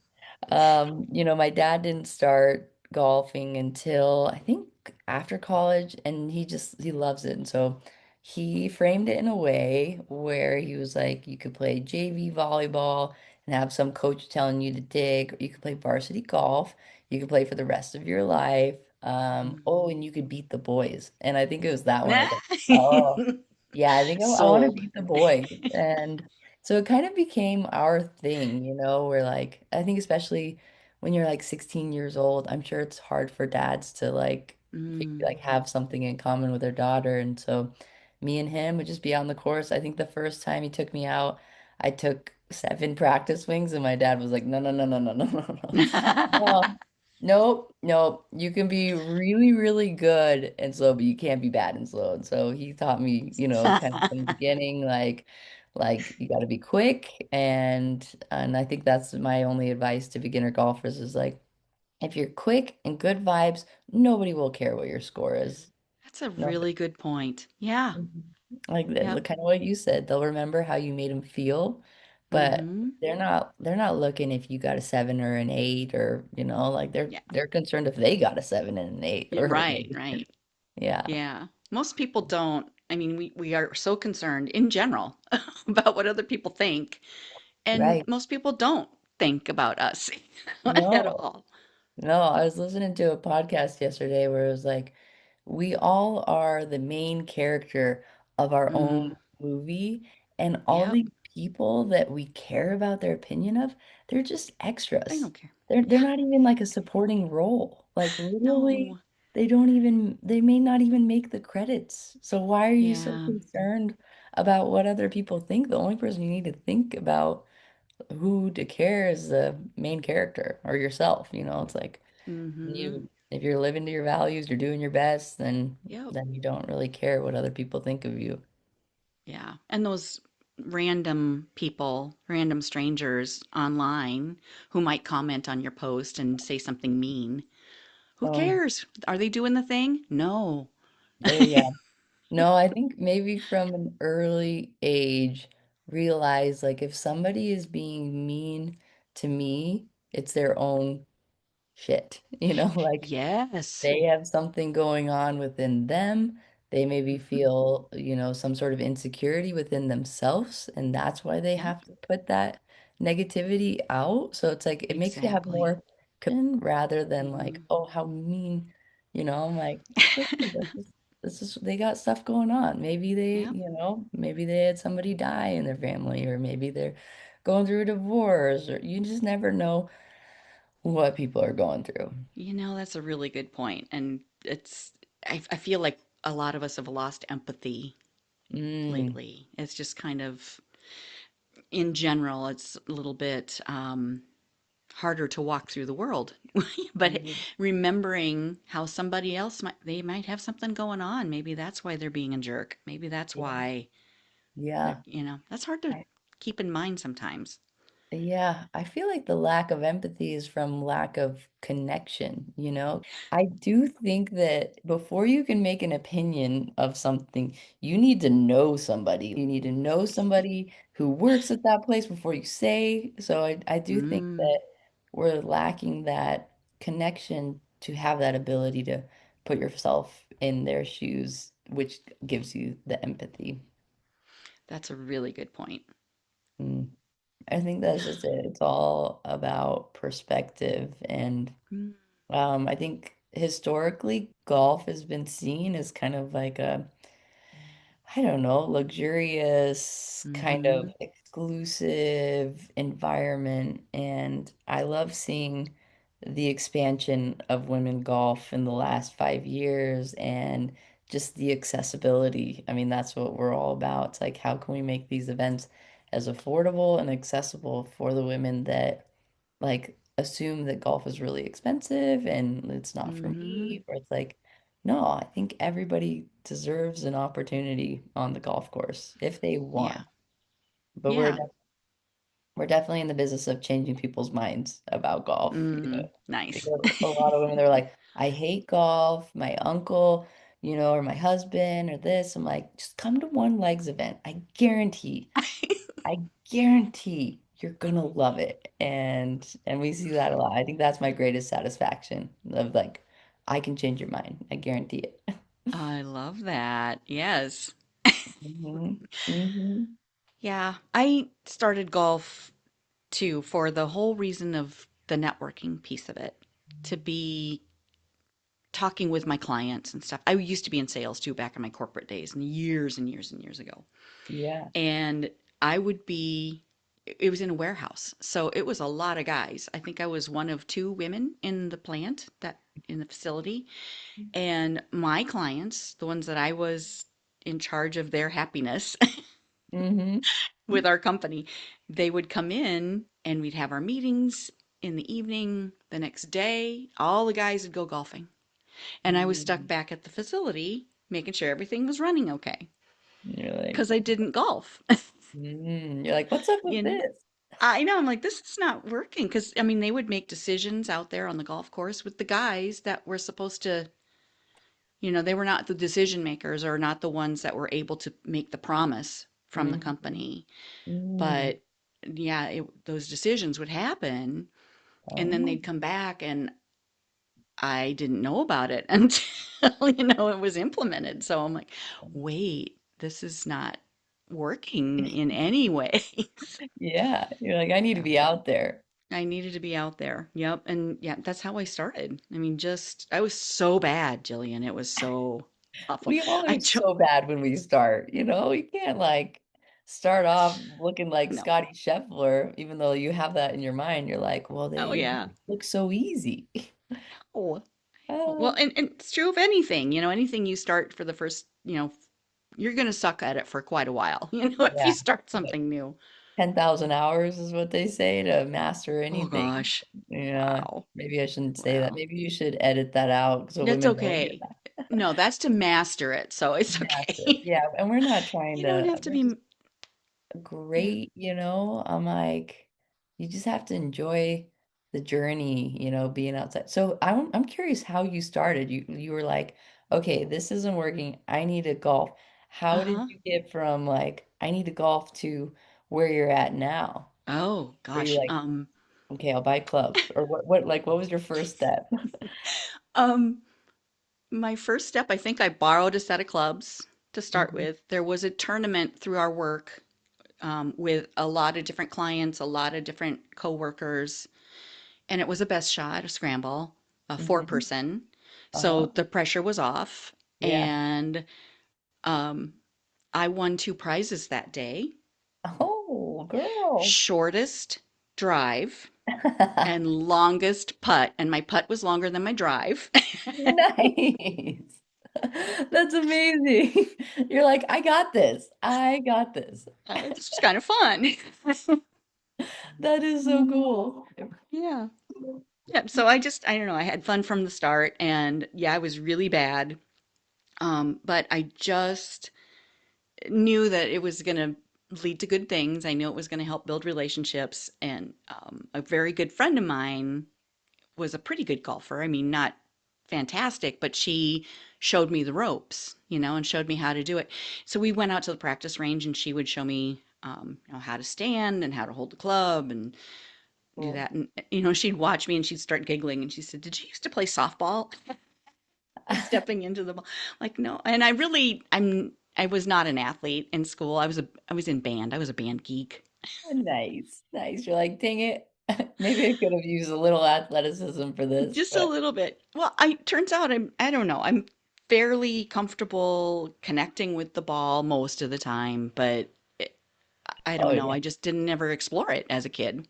Speaker 2: my dad didn't start golfing until I think after college, and he loves it. And so he framed it in a way where he was like, you could play JV volleyball and have some coach telling you to dig, or you could play varsity golf, you could play for the rest of your life. Oh,
Speaker 1: Mhm.
Speaker 2: and you could beat the boys. And I think it was that one. I was like, oh, yeah, I think I want to
Speaker 1: Sold.
Speaker 2: beat the boys. And so it kind of became our thing, where like, I think especially when you're like 16 years old, I'm sure it's hard for dads to
Speaker 1: Mm.
Speaker 2: like have something in common with their daughter. And so me and him would just be on the course. I think the first time he took me out, I took 7 practice swings and my dad was like, no, no, no, no, no, no, no, no. No, nope, nope. You can be really, really good and slow, but you can't be bad and slow. And so he taught me, kind of from the beginning, like you got to be quick, and I think that's my only advice to beginner golfers is like if you're quick and good vibes, nobody will care what your score is.
Speaker 1: That's a
Speaker 2: No,
Speaker 1: really good point. Yeah.
Speaker 2: Mhm. Like that,
Speaker 1: Yep.
Speaker 2: kind of what you said. They'll remember how you made them feel, but
Speaker 1: Mm-hmm.
Speaker 2: they're not looking if you got a 7 or an 8 or like they're
Speaker 1: Yeah.
Speaker 2: they're concerned if they got a 7 and an 8
Speaker 1: Yeah,
Speaker 2: or an
Speaker 1: right,
Speaker 2: 8.
Speaker 1: right.
Speaker 2: Yeah,
Speaker 1: Yeah. Most people don't. I mean, we are so concerned in general about what other people think, and
Speaker 2: right.
Speaker 1: most people don't think about us at
Speaker 2: No.
Speaker 1: all.
Speaker 2: No, I was listening to a podcast yesterday where it was like, we all are the main character of our own
Speaker 1: Mm.
Speaker 2: movie, and all
Speaker 1: Yep.
Speaker 2: the people that we care about their opinion of, they're just
Speaker 1: They
Speaker 2: extras.
Speaker 1: don't care.
Speaker 2: They're
Speaker 1: Yeah.
Speaker 2: not even like a supporting role. Like literally,
Speaker 1: No.
Speaker 2: they may not even make the credits. So why are you so
Speaker 1: Yeah.
Speaker 2: concerned about what other people think? The only person you need to think about who to care is the main character or yourself. It's like
Speaker 1: Mm-hmm.
Speaker 2: you if you're living to your values, you're doing your best, then
Speaker 1: Yep.
Speaker 2: you don't really care what other people think of you.
Speaker 1: Yeah. And those random people, random strangers online who might comment on your post and say something mean. Who
Speaker 2: Oh,
Speaker 1: cares? Are they doing the thing? No.
Speaker 2: yeah. No, I think maybe from an early age, realize like if somebody is being mean to me, it's their own shit. Like
Speaker 1: Yes.
Speaker 2: they have something going on within them. They maybe
Speaker 1: Hmm.
Speaker 2: feel, some sort of insecurity within themselves, and that's why they
Speaker 1: Yep.
Speaker 2: have to put that negativity out. So it's like it makes you have
Speaker 1: Exactly.
Speaker 2: more compassion rather than like,
Speaker 1: Hmm.
Speaker 2: oh, how mean, I'm like, it's okay. This is they got stuff going on. Maybe
Speaker 1: Yep.
Speaker 2: maybe they had somebody die in their family, or maybe they're going through a divorce, or you just never know what people are going through.
Speaker 1: That's a really good point. And I feel like a lot of us have lost empathy
Speaker 2: Mm,
Speaker 1: lately. It's just kind of, in general, it's a little bit harder to walk through the world. But
Speaker 2: mm,
Speaker 1: remembering how somebody else they might have something going on. Maybe that's why they're being a jerk. Maybe that's
Speaker 2: yeah.
Speaker 1: why
Speaker 2: Yeah.
Speaker 1: that's hard to keep in mind sometimes.
Speaker 2: Yeah, I feel like the lack of empathy is from lack of connection. I do think that before you can make an opinion of something, you need to know somebody. You need to know somebody who works at that place before you say. So I do think
Speaker 1: Mm,
Speaker 2: that we're lacking that connection to have that ability to put yourself in their shoes, which gives you the empathy.
Speaker 1: that's a really good point.
Speaker 2: Mm. I think that's just it. It's all about perspective. And
Speaker 1: Mm,
Speaker 2: I think historically, golf has been seen as kind of like a I don't know, luxurious, kind
Speaker 1: mm-hmm.
Speaker 2: of exclusive environment. And I love seeing the expansion of women golf in the last 5 years and just the accessibility. I mean, that's what we're all about. It's like, how can we make these events as affordable and accessible for the women that like assume that golf is really expensive and it's not for
Speaker 1: Mm-hmm.
Speaker 2: me, or it's like, no, I think everybody deserves an opportunity on the golf course if they
Speaker 1: Yeah.
Speaker 2: want. But
Speaker 1: Yeah.
Speaker 2: we're definitely in the business of changing people's minds about golf,
Speaker 1: Mm, nice.
Speaker 2: because a lot of women they're like, I hate golf, my uncle, or my husband or this. I'm like, just come to one legs event. I guarantee you're gonna love it. And we see that a lot. I think that's my greatest satisfaction of like, I can change your mind. I guarantee it.
Speaker 1: I love that. Yes.
Speaker 2: Hmm. Hmm.
Speaker 1: Yeah. I started golf too for the whole reason of the networking piece of it, to be talking with my clients and stuff. I used to be in sales too back in my corporate days and years and years and years ago.
Speaker 2: Yeah.
Speaker 1: And I would be, it was in a warehouse. So it was a lot of guys. I think I was one of two women in the plant, that in the facility. And my clients, the ones that I was in charge of their happiness
Speaker 2: Hmm.
Speaker 1: with our company, they would come in and we'd have our meetings in the evening. The next day, all the guys would go golfing. And I was stuck
Speaker 2: Hmm.
Speaker 1: back at the facility making sure everything was running okay
Speaker 2: You're like,
Speaker 1: because I didn't golf.
Speaker 2: you're like, what's up with
Speaker 1: You know,
Speaker 2: this?
Speaker 1: I know. I'm like, this is not working because I mean, they would make decisions out there on the golf course with the guys that were supposed to, they were not the decision makers or not the ones that were able to make the promise from the
Speaker 2: Hmm.
Speaker 1: company.
Speaker 2: Mm.
Speaker 1: But yeah, those decisions would happen and then
Speaker 2: Oh,
Speaker 1: they'd come back and I didn't know about it until, it was implemented. So I'm like, wait, this is not working in any way.
Speaker 2: yeah. You're like, I need to
Speaker 1: Yeah.
Speaker 2: be out there.
Speaker 1: I needed to be out there. Yep. And yeah, that's how I started. I mean, I was so bad, Jillian. It was so awful.
Speaker 2: We all
Speaker 1: I
Speaker 2: are
Speaker 1: jo-
Speaker 2: so bad when we start. You can't like start off looking like
Speaker 1: no.
Speaker 2: Scotty Scheffler, even though you have that in your mind. You're like, well,
Speaker 1: Oh
Speaker 2: they
Speaker 1: yeah.
Speaker 2: look so easy.
Speaker 1: Oh. Well,
Speaker 2: Uh,
Speaker 1: and it's true of anything, anything you start for the first, you're going to suck at it for quite a while, if you
Speaker 2: yeah.
Speaker 1: start
Speaker 2: Like
Speaker 1: something new.
Speaker 2: 10,000 hours is what they say to master
Speaker 1: Oh
Speaker 2: anything.
Speaker 1: gosh.
Speaker 2: Yeah.
Speaker 1: Wow.
Speaker 2: Maybe I shouldn't say that.
Speaker 1: Well,
Speaker 2: Maybe you should edit that out so
Speaker 1: that's
Speaker 2: women don't hear
Speaker 1: okay. No, that's to master it. So it's
Speaker 2: master.
Speaker 1: okay.
Speaker 2: Yeah, and we're not trying
Speaker 1: You don't
Speaker 2: to,
Speaker 1: have to
Speaker 2: we're just
Speaker 1: be. Yeah.
Speaker 2: great, you know? I'm like, you just have to enjoy the journey, you know, being outside. So I'm curious how you started. You were like, okay, this isn't working. I need to golf. How did
Speaker 1: Uh-huh.
Speaker 2: you get from like, I need to golf to where you're at now?
Speaker 1: Oh
Speaker 2: Were you
Speaker 1: gosh.
Speaker 2: like, okay, I'll buy clubs? Or what was your first step?
Speaker 1: Um, my first step, I think I borrowed a set of clubs to start
Speaker 2: Mhm,
Speaker 1: with. There was a tournament through our work with a lot of different clients, a lot of different coworkers, and it was a best shot, a scramble, a four
Speaker 2: mhm.
Speaker 1: person. So
Speaker 2: Uh-huh.
Speaker 1: the pressure was off,
Speaker 2: Yeah.
Speaker 1: and um, I won two prizes that day:
Speaker 2: Oh, girl.
Speaker 1: shortest drive and longest putt. And my putt was longer than my drive.
Speaker 2: Nice. That's amazing. You're like, I got this. I got this.
Speaker 1: This was kind of fun.
Speaker 2: That is so cool.
Speaker 1: Yeah. Yeah. So I don't know, I had fun from the start. And yeah, I was really bad. But I just knew that it was going to lead to good things. I knew it was going to help build relationships. And a very good friend of mine was a pretty good golfer. I mean, not fantastic, but she showed me the ropes, and showed me how to do it. So we went out to the practice range and she would show me, how to stand and how to hold the club and do
Speaker 2: Cool.
Speaker 1: that. And, she'd watch me and she'd start giggling and she said, "Did you used to play softball?" Stepping into the ball. Like, no. And I was not an athlete in school. I was in band. I was a band geek.
Speaker 2: Nice. Nice. You're like, dang it. Maybe I could have used a little athleticism for this,
Speaker 1: Just a
Speaker 2: but
Speaker 1: little bit. Well, I turns out I don't know. I'm fairly comfortable connecting with the ball most of the time, but I
Speaker 2: oh
Speaker 1: don't know.
Speaker 2: yeah.
Speaker 1: I just didn't ever explore it as a kid.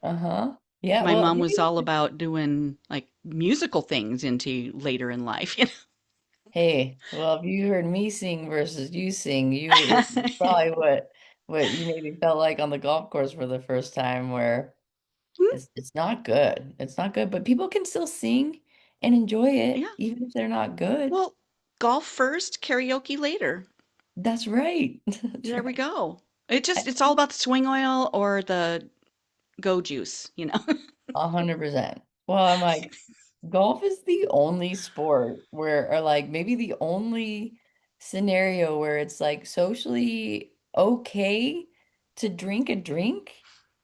Speaker 2: Uh-huh. Yeah,
Speaker 1: My
Speaker 2: well,
Speaker 1: mom was all
Speaker 2: maybe
Speaker 1: about doing like musical things into later in life,
Speaker 2: hey, well, if you heard me sing versus you sing,
Speaker 1: know.
Speaker 2: it's probably what you maybe felt like on the golf course for the first time where it's not good. It's not good, but people can still sing and enjoy it
Speaker 1: Yeah.
Speaker 2: even if they're not good.
Speaker 1: Well, golf first, karaoke later.
Speaker 2: That's right. That's
Speaker 1: There we
Speaker 2: right.
Speaker 1: go.
Speaker 2: I-
Speaker 1: It's all about the swing oil or the go juice.
Speaker 2: 100%. Well, I'm like, golf is the only sport where, or like maybe the only scenario where it's like socially okay to drink a drink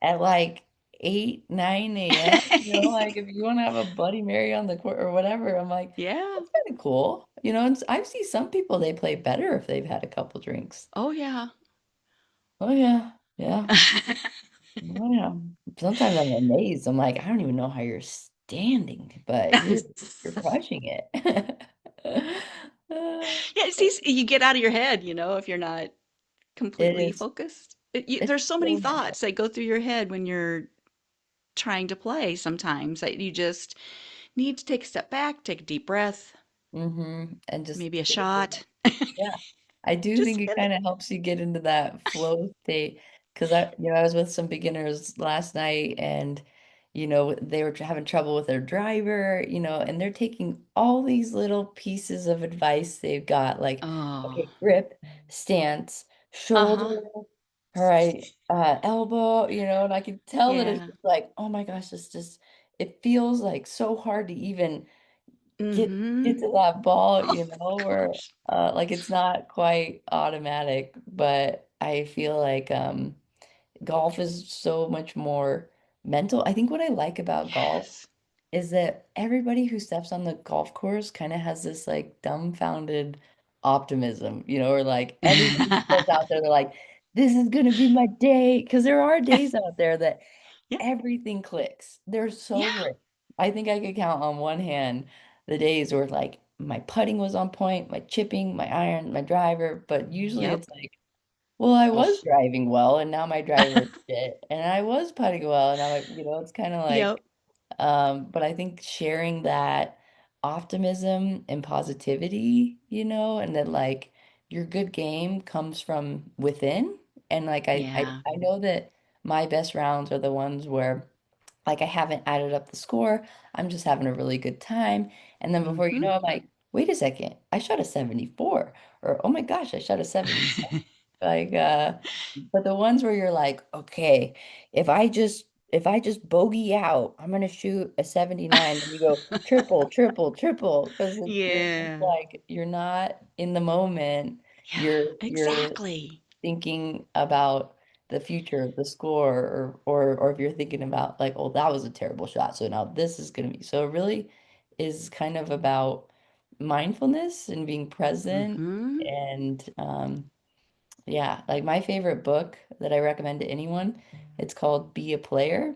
Speaker 2: at like 8, 9 a.m. You know, like if you want to have a Bloody Mary on the court or whatever, I'm like,
Speaker 1: Yeah.
Speaker 2: that's kind of cool. You know, and I've seen some people they play better if they've had a couple drinks.
Speaker 1: Oh, yeah.
Speaker 2: Oh yeah, yeah. Oh, yeah. Sometimes I'm amazed. I'm like, I don't even know how you're standing, but you're crushing it.
Speaker 1: Yeah, see, you get out of your head, if you're not
Speaker 2: It
Speaker 1: completely
Speaker 2: is
Speaker 1: focused.
Speaker 2: it's
Speaker 1: There's so many
Speaker 2: so mental.
Speaker 1: thoughts that go through your head when you're trying to play sometimes that you just need to take a step back, take a deep breath,
Speaker 2: And just
Speaker 1: maybe a
Speaker 2: get into
Speaker 1: shot.
Speaker 2: yeah. I do
Speaker 1: Just
Speaker 2: think it
Speaker 1: get
Speaker 2: kind
Speaker 1: it.
Speaker 2: of helps you get into that flow state because I was with some beginners last night and, they were having trouble with their driver, and they're taking all these little pieces of advice they've got, like, okay,
Speaker 1: Oh,
Speaker 2: grip, stance, shoulder,
Speaker 1: uh-huh.
Speaker 2: all right, elbow, and I can tell that it's
Speaker 1: Yeah.
Speaker 2: just like, oh my gosh, it feels like so hard to even
Speaker 1: Mm-hmm.
Speaker 2: get to that ball,
Speaker 1: Oh,
Speaker 2: where
Speaker 1: gosh.
Speaker 2: like it's not quite automatic, but I feel like golf is so much more mental. I think what I like about golf
Speaker 1: Yes.
Speaker 2: is that everybody who steps on the golf course kind of has this like dumbfounded optimism, or like everybody who steps out there, they're like, this is gonna be my day. Because there are days out there that
Speaker 1: Yeah.
Speaker 2: everything clicks. They're so
Speaker 1: Yeah.
Speaker 2: rare. I think I could count on one hand the days where like my putting was on point, my chipping, my iron, my driver, but usually
Speaker 1: Yep.
Speaker 2: it's like, well, I was
Speaker 1: Ugh.
Speaker 2: driving well and now my driver is shit. And I was putting well and now it's kind of like
Speaker 1: Yep.
Speaker 2: but I think sharing that optimism and positivity, and that like your good game comes from within. And like
Speaker 1: Yeah.
Speaker 2: I know that my best rounds are the ones where like I haven't added up the score. I'm just having a really good time. And then before you
Speaker 1: Mm-hmm.
Speaker 2: know, I'm like, wait a second, I shot a 74. Or oh my gosh, I shot a 77. Like, but the ones where you're like, okay, if I just bogey out, I'm gonna shoot a 79, and you go triple, triple, triple, because you're just
Speaker 1: Yeah.
Speaker 2: like you're not in the moment.
Speaker 1: Yeah,
Speaker 2: You're
Speaker 1: exactly.
Speaker 2: thinking about the future, the score, or if you're thinking about like, oh, that was a terrible shot, so now this is gonna be. So it really is kind of about mindfulness and being present
Speaker 1: Mm-hmm.
Speaker 2: and yeah, like my favorite book that I recommend to anyone, it's called Be a Player,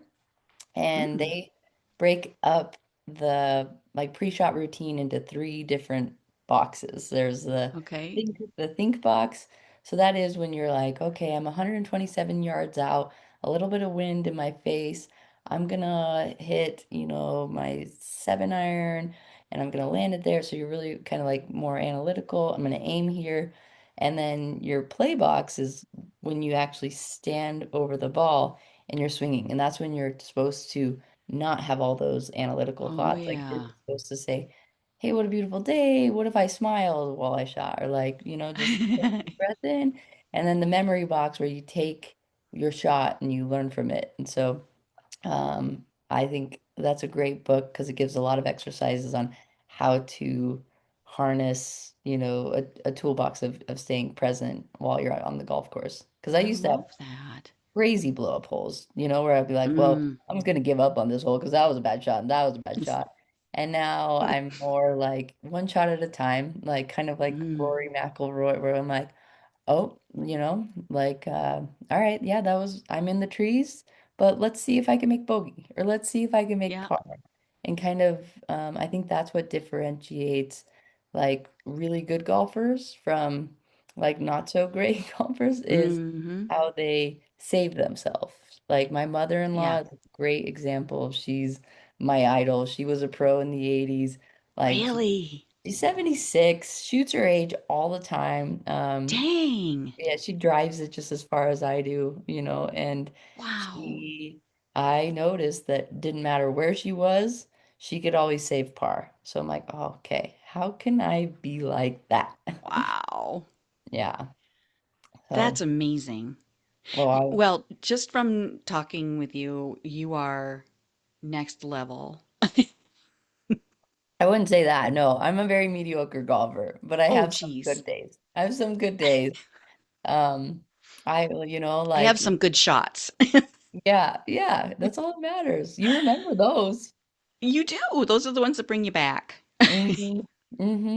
Speaker 2: and
Speaker 1: Mm.
Speaker 2: they break up the like pre-shot routine into three different boxes. There's
Speaker 1: Okay.
Speaker 2: the think box. So that is when you're like, okay, I'm 127 yards out, a little bit of wind in my face. I'm gonna hit, my 7 iron and I'm gonna land it there. So you're really kind of like more analytical. I'm gonna aim here. And then your play box is when you actually stand over the ball and you're swinging. And that's when you're supposed to not have all those analytical
Speaker 1: Oh,
Speaker 2: thoughts. Like you're
Speaker 1: yeah.
Speaker 2: supposed to say, hey, what a beautiful day. What if I smiled while I shot? Or like, just take a deep breath in. And then the memory box where you take your shot and you learn from it. And so I think that's a great book because it gives a lot of exercises on how to harness, a toolbox of staying present while you're out on the golf course. Because I
Speaker 1: I
Speaker 2: used to have
Speaker 1: love that.
Speaker 2: crazy blow up holes, where I'd be like, well,
Speaker 1: Mm.
Speaker 2: I'm just gonna give up on this hole because that was a bad shot and that was a bad shot. And now I'm more like one shot at a time, like kind of like
Speaker 1: Mm.
Speaker 2: Rory McIlroy, where I'm like, oh, like, all right, yeah, I'm in the trees, but let's see if I can make bogey or let's see if I can make
Speaker 1: Yeah.
Speaker 2: par. And kind of, I think that's what differentiates like really good golfers from like not so great golfers is
Speaker 1: Mm-hmm.
Speaker 2: how they save themselves. Like my
Speaker 1: Yeah.
Speaker 2: mother-in-law is a great example. She's my idol. She was a pro in the 80s. Like
Speaker 1: Really?
Speaker 2: she's 76, shoots her age all the time.
Speaker 1: Dang.
Speaker 2: Yeah, she drives it just as far as I do, and
Speaker 1: Wow.
Speaker 2: she, I noticed that didn't matter where she was, she could always save par. So I'm like, oh, okay, how can I be like that?
Speaker 1: Wow.
Speaker 2: Yeah.
Speaker 1: That's
Speaker 2: So,
Speaker 1: amazing.
Speaker 2: well,
Speaker 1: Well, just from talking with you, you are next level.
Speaker 2: I wouldn't say that. No, I'm a very mediocre golfer, but I
Speaker 1: Oh,
Speaker 2: have some
Speaker 1: geez.
Speaker 2: good days. I have some good days. Um,
Speaker 1: I have
Speaker 2: like,
Speaker 1: some good shots.
Speaker 2: yeah, yeah, that's all that matters. You remember those.
Speaker 1: You do. Those are the ones that bring you back.
Speaker 2: hmm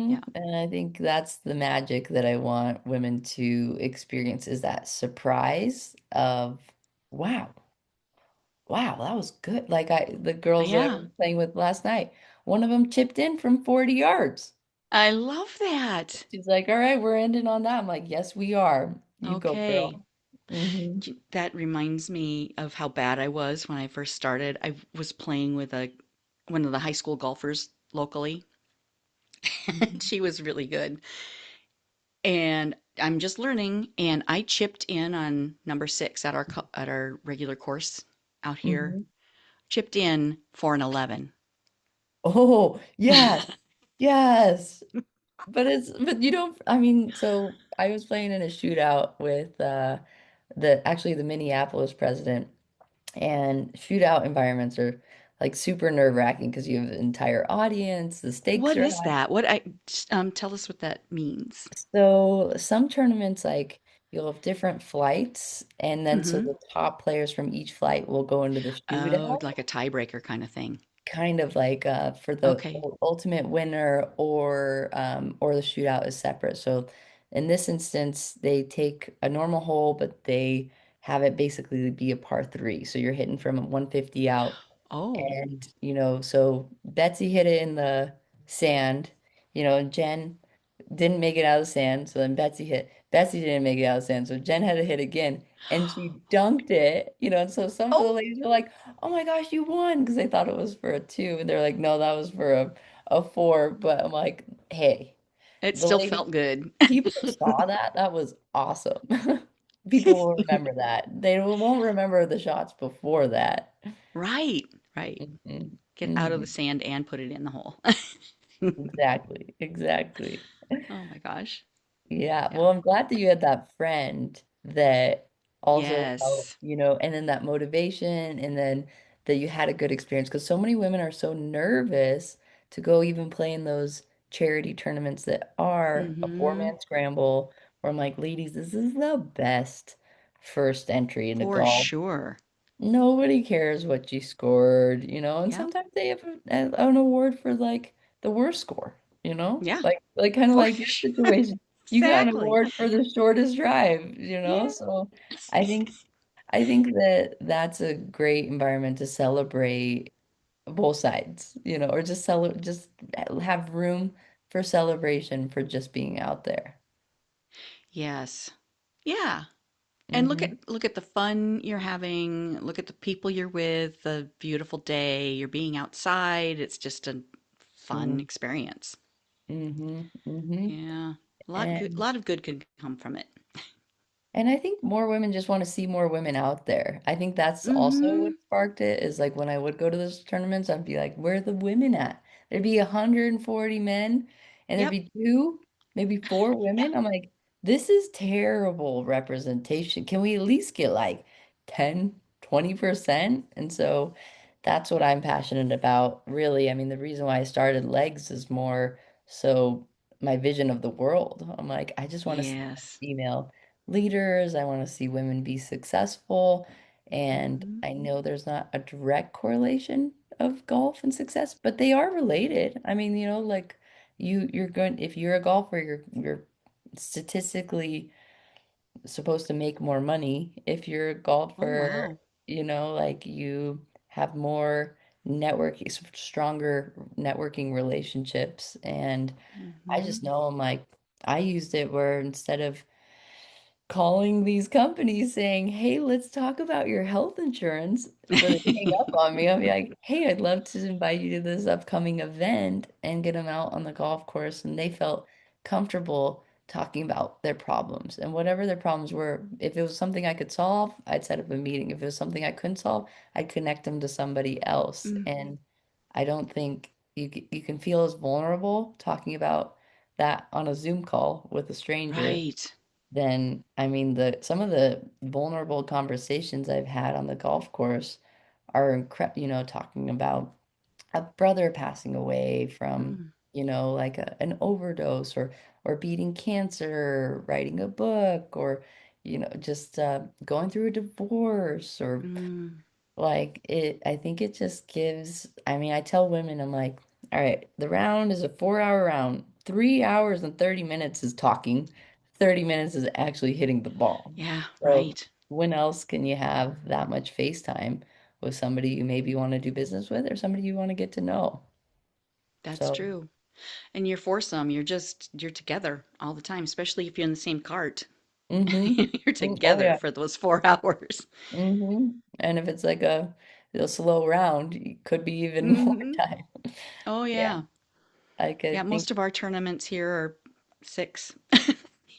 Speaker 1: Yeah.
Speaker 2: And I think that's the magic that I want women to experience is that surprise of, wow, wow, that was good. Like the girls that I
Speaker 1: Yeah.
Speaker 2: was playing with last night, one of them chipped in from 40 yards.
Speaker 1: I love that.
Speaker 2: She's like, all right, we're ending on that. I'm like, yes, we are. You go,
Speaker 1: Okay.
Speaker 2: girl. Hmm
Speaker 1: That reminds me of how bad I was when I first started. I was playing with a one of the high school golfers locally. She was really good. And I'm just learning, and I chipped in on number 6 at at our regular course out here.
Speaker 2: hmm
Speaker 1: Chipped in for an 11.
Speaker 2: Oh, yes, yes. But you don't, I mean, so I was playing in a shootout with actually the Minneapolis president, and shootout environments are like super nerve-wracking because you have an entire audience, the stakes
Speaker 1: What
Speaker 2: are
Speaker 1: is
Speaker 2: high.
Speaker 1: that? Tell us what that means.
Speaker 2: So some tournaments like you'll have different flights, and then so
Speaker 1: Mm-hmm.
Speaker 2: the top players from each flight will go into the
Speaker 1: Oh,
Speaker 2: shootout.
Speaker 1: like a tiebreaker kind of thing.
Speaker 2: Kind of like for the
Speaker 1: Okay.
Speaker 2: ultimate winner or the shootout is separate. So in this instance, they take a normal hole, but they have it basically be a par three. So you're hitting from 150 out.
Speaker 1: Oh.
Speaker 2: And, so Betsy hit it in the sand, and Jen didn't make it out of the sand. So then Betsy hit. Betsy didn't make it out of the sand. So Jen had to hit again. And she dunked it, and so some of the
Speaker 1: Oh,
Speaker 2: ladies were like, oh my gosh, you won because they thought it was for a two. And they're like, no, that was for a four. But I'm like, hey,
Speaker 1: it
Speaker 2: the
Speaker 1: still
Speaker 2: lady,
Speaker 1: felt good.
Speaker 2: people saw that. That was awesome. People will remember that. They won't remember the shots before that.
Speaker 1: Right, right.
Speaker 2: Mhm.
Speaker 1: Get out of the
Speaker 2: Mhm.
Speaker 1: sand and put it in the hole.
Speaker 2: Exactly. Exactly.
Speaker 1: Oh my gosh.
Speaker 2: Yeah,
Speaker 1: Yeah.
Speaker 2: well, I'm glad that you had that friend that also helped,
Speaker 1: Yes.
Speaker 2: and then that motivation, and then that you had a good experience. Because so many women are so nervous to go even play in those charity tournaments that are a
Speaker 1: Mm-hmm.
Speaker 2: four-man scramble, where I'm like, ladies, this is the best first entry into
Speaker 1: For
Speaker 2: golf.
Speaker 1: sure.
Speaker 2: Nobody cares what you scored, and
Speaker 1: Yep.
Speaker 2: sometimes they have an award for like the worst score,
Speaker 1: Yeah.
Speaker 2: like kind of
Speaker 1: For
Speaker 2: like your
Speaker 1: sure.
Speaker 2: situation. You got an
Speaker 1: Exactly.
Speaker 2: award for the shortest drive,
Speaker 1: Yeah.
Speaker 2: So I think I think that that's a great environment to celebrate both sides, or just have room for celebration for just being out there.
Speaker 1: Yes. Yeah. And look
Speaker 2: Hmm.
Speaker 1: at look at the fun you're having, look at the people you're with, the beautiful day, you're being outside. It's just a fun
Speaker 2: Hmm.
Speaker 1: experience.
Speaker 2: Hmm. Hmm.
Speaker 1: Yeah. A
Speaker 2: And
Speaker 1: lot of good could come from it.
Speaker 2: And I think more women just want to see more women out there. I think that's also
Speaker 1: Mm-hmm.
Speaker 2: what sparked it is like when I would go to those tournaments, I'd be like, where are the women at? There'd be 140 men and there'd
Speaker 1: Yep.
Speaker 2: be two, maybe four
Speaker 1: Yeah.
Speaker 2: women. I'm like, this is terrible representation. Can we at least get like 10, 20%? And so that's what I'm passionate about, really. I mean, the reason why I started Legs is more so my vision of the world. I'm like, I just want to see
Speaker 1: Yes.
Speaker 2: female leaders. I want to see women be successful. And
Speaker 1: Mm-hmm.
Speaker 2: I know there's not a direct correlation of golf and success, but they are related. I mean, like you're going if you're a golfer, you're statistically supposed to make more money. If you're a
Speaker 1: Oh,
Speaker 2: golfer,
Speaker 1: wow.
Speaker 2: like you have more stronger networking relationships. And I
Speaker 1: Mm-hmm.
Speaker 2: just know I'm like I used it where instead of calling these companies saying, "Hey, let's talk about your health insurance," for them to hang up on me. I'll be like, "Hey, I'd love to invite you to this upcoming event," and get them out on the golf course. And they felt comfortable talking about their problems and whatever their problems were. If it was something I could solve, I'd set up a meeting. If it was something I couldn't solve, I'd connect them to somebody else.
Speaker 1: Mm,
Speaker 2: And I don't think you can feel as vulnerable talking about that on a Zoom call with a stranger
Speaker 1: right.
Speaker 2: then I mean the some of the vulnerable conversations I've had on the golf course are talking about a brother passing away from,
Speaker 1: Mm,
Speaker 2: like an overdose or beating cancer, writing a book, or just going through a divorce or
Speaker 1: mm.
Speaker 2: I think it just gives, I mean, I tell women, I'm like, all right, the round is a 4 hour round. 3 hours and 30 minutes is talking. 30 minutes is actually hitting the ball.
Speaker 1: Yeah,
Speaker 2: So
Speaker 1: right.
Speaker 2: when else can you have that much FaceTime with somebody you maybe want to do business with or somebody you want to get to know?
Speaker 1: That's
Speaker 2: So,
Speaker 1: true. And you're foursome. You're together all the time, especially if you're in the same cart.
Speaker 2: mm-hmm.
Speaker 1: You're
Speaker 2: Oh
Speaker 1: together
Speaker 2: yeah.
Speaker 1: for those 4 hours.
Speaker 2: Mm-hmm. And if it's like a slow round, it could be even more
Speaker 1: Hmm.
Speaker 2: time.
Speaker 1: Oh,
Speaker 2: Yeah.
Speaker 1: yeah.
Speaker 2: I
Speaker 1: Yeah,
Speaker 2: could think.
Speaker 1: most of our tournaments here are six.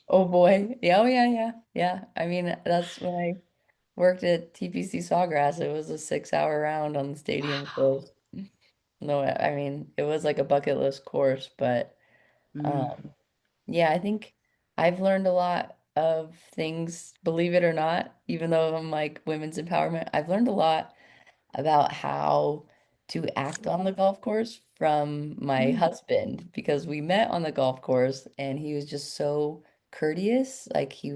Speaker 2: Oh boy. Yeah, oh yeah, yeah. Yeah. I mean, that's when I worked at TPC Sawgrass. It was a 6 hour round on the stadium
Speaker 1: Wow.
Speaker 2: course. No, I mean, it was like a bucket list course, but
Speaker 1: Mm.
Speaker 2: um yeah, I think I've learned a lot of things, believe it or not, even though I'm like women's empowerment. I've learned a lot about how to act on the golf course from my
Speaker 1: Mm.
Speaker 2: husband because we met on the golf course and he was just so courteous. Like he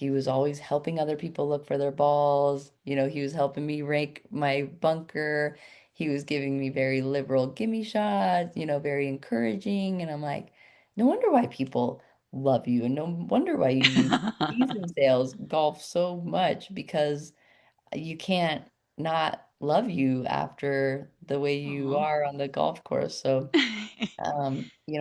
Speaker 2: was always helping other people look for their balls. He was helping me rake my bunker. He was giving me very liberal gimme shots, very encouraging. And I'm like, no wonder why people love you and no wonder why you use keys in sales golf so much because you can't not love you after the way you
Speaker 1: Aw.
Speaker 2: are on the golf course. So,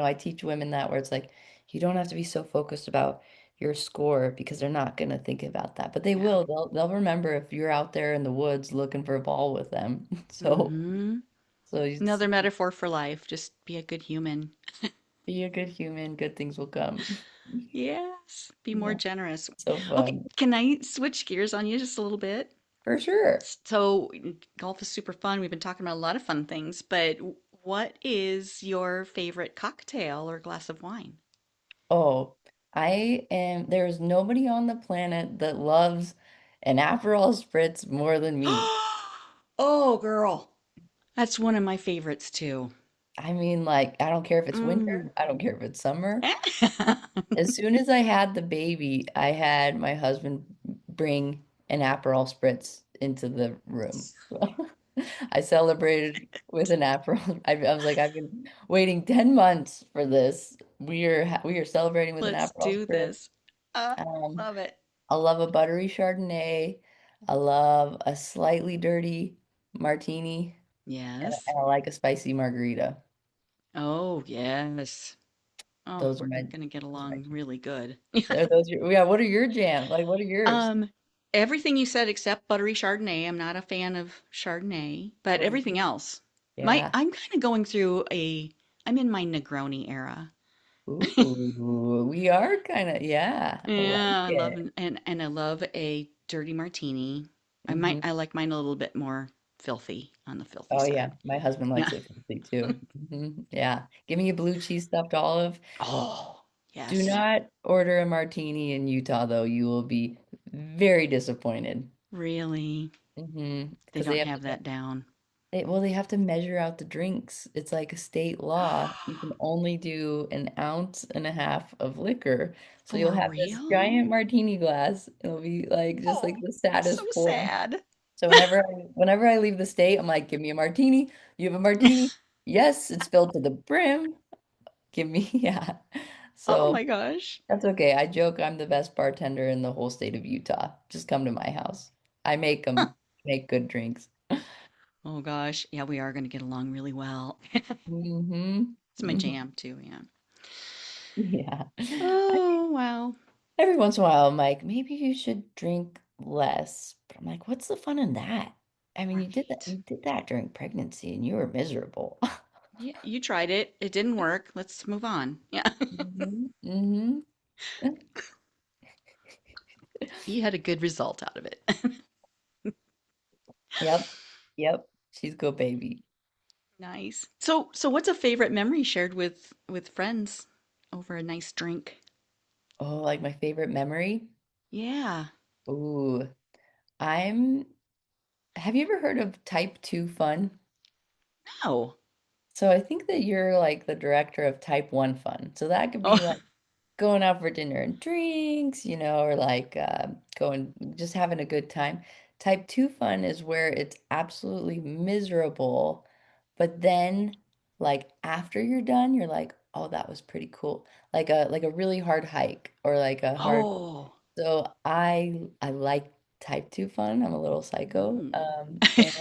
Speaker 2: I teach women that where it's like you don't have to be so focused about your score because they're not going to think about that. But they
Speaker 1: Yeah.
Speaker 2: will. They'll remember if you're out there in the woods looking for a ball with them. So,
Speaker 1: Hmm.
Speaker 2: so you
Speaker 1: Another
Speaker 2: just
Speaker 1: metaphor for life. Just be a good human.
Speaker 2: be a good human, good things will come.
Speaker 1: Yes. Be more
Speaker 2: Yeah,
Speaker 1: generous.
Speaker 2: so
Speaker 1: Okay,
Speaker 2: fun.
Speaker 1: can I switch gears on you just a little bit?
Speaker 2: For sure.
Speaker 1: So, golf is super fun. We've been talking about a lot of fun things, but what is your favorite cocktail or glass of wine?
Speaker 2: Oh. there's nobody on the planet that loves an Aperol spritz more than me.
Speaker 1: Oh, girl. That's one of my favorites too.
Speaker 2: I mean, like, I don't care if it's
Speaker 1: Mm.
Speaker 2: winter, I don't care if it's summer. As soon as I had the baby, I had my husband bring an Aperol spritz into the room. So I celebrated with an Aperol. I was like, I've been waiting 10 months for this. We are celebrating with an
Speaker 1: Let's
Speaker 2: Aperol
Speaker 1: do
Speaker 2: spritz.
Speaker 1: this.
Speaker 2: Um,
Speaker 1: Love it.
Speaker 2: I love a buttery Chardonnay. I love a slightly dirty martini,
Speaker 1: Yes.
Speaker 2: and I like a spicy margarita.
Speaker 1: Oh, yes. Oh,
Speaker 2: Those are
Speaker 1: we're
Speaker 2: my,
Speaker 1: gonna get
Speaker 2: those are my
Speaker 1: along really good.
Speaker 2: yeah, what are your jams? Like, what are yours?
Speaker 1: Um, Everything you said except buttery Chardonnay. I'm not a fan of Chardonnay, but everything
Speaker 2: Ooh,
Speaker 1: else.
Speaker 2: yeah.
Speaker 1: I'm kind of going through I'm in my Negroni era.
Speaker 2: Ooh, we are kind of, yeah, I like
Speaker 1: Yeah, I love
Speaker 2: it.
Speaker 1: and I love a dirty martini.
Speaker 2: Hmm.
Speaker 1: I like mine a little bit more filthy on the filthy
Speaker 2: Oh, yeah.
Speaker 1: side.
Speaker 2: My husband
Speaker 1: Yeah.
Speaker 2: likes it fancy too. Yeah. Give me a blue cheese stuffed olive.
Speaker 1: Oh,
Speaker 2: Do
Speaker 1: yes.
Speaker 2: not order a martini in Utah, though. You will be very disappointed.
Speaker 1: Really? They
Speaker 2: Because they
Speaker 1: don't
Speaker 2: have to,
Speaker 1: have that down.
Speaker 2: well, they have to measure out the drinks. It's like a state law. You can only do an ounce and a half of liquor. So you'll
Speaker 1: For
Speaker 2: have this
Speaker 1: real?
Speaker 2: giant martini glass. It'll be like just like
Speaker 1: Oh,
Speaker 2: the
Speaker 1: so
Speaker 2: saddest pour.
Speaker 1: sad.
Speaker 2: So whenever I leave the state, I'm like, give me a martini. You have a martini? Yes, it's filled to the brim. Give me, yeah.
Speaker 1: Oh
Speaker 2: So
Speaker 1: my gosh.
Speaker 2: that's okay. I joke I'm the best bartender in the whole state of Utah. Just come to my house. I make them make good drinks.
Speaker 1: Oh gosh. Yeah, we are going to get along really well.
Speaker 2: Hmm.
Speaker 1: It's my jam too, yeah.
Speaker 2: Yeah.
Speaker 1: Oh, wow.
Speaker 2: Every once in a while, I'm like, maybe you should drink less. But I'm like, what's the fun in that? I mean,
Speaker 1: Right.
Speaker 2: you did that during pregnancy and you were miserable.
Speaker 1: Yeah, you tried it. It didn't work. Let's move on. Yeah.
Speaker 2: Hmm. Hmm.
Speaker 1: You had a good result out of it.
Speaker 2: Yep. Yep. She's go baby.
Speaker 1: Nice. So what's a favorite memory shared with friends over a nice drink?
Speaker 2: Oh, like my favorite memory?
Speaker 1: Yeah.
Speaker 2: Ooh, I'm, have you ever heard of type 2 fun?
Speaker 1: No.
Speaker 2: So I think that you're like the director of type 1 fun. So that could be
Speaker 1: Oh,
Speaker 2: like going out for dinner and drinks, or like going, just having a good time. Type 2 fun is where it's absolutely miserable, but then like after you're done, you're like, oh, that was pretty cool. Like a really hard hike or like a hard.
Speaker 1: oh.
Speaker 2: So I like type 2 fun. I'm a little psycho.
Speaker 1: Mm.
Speaker 2: And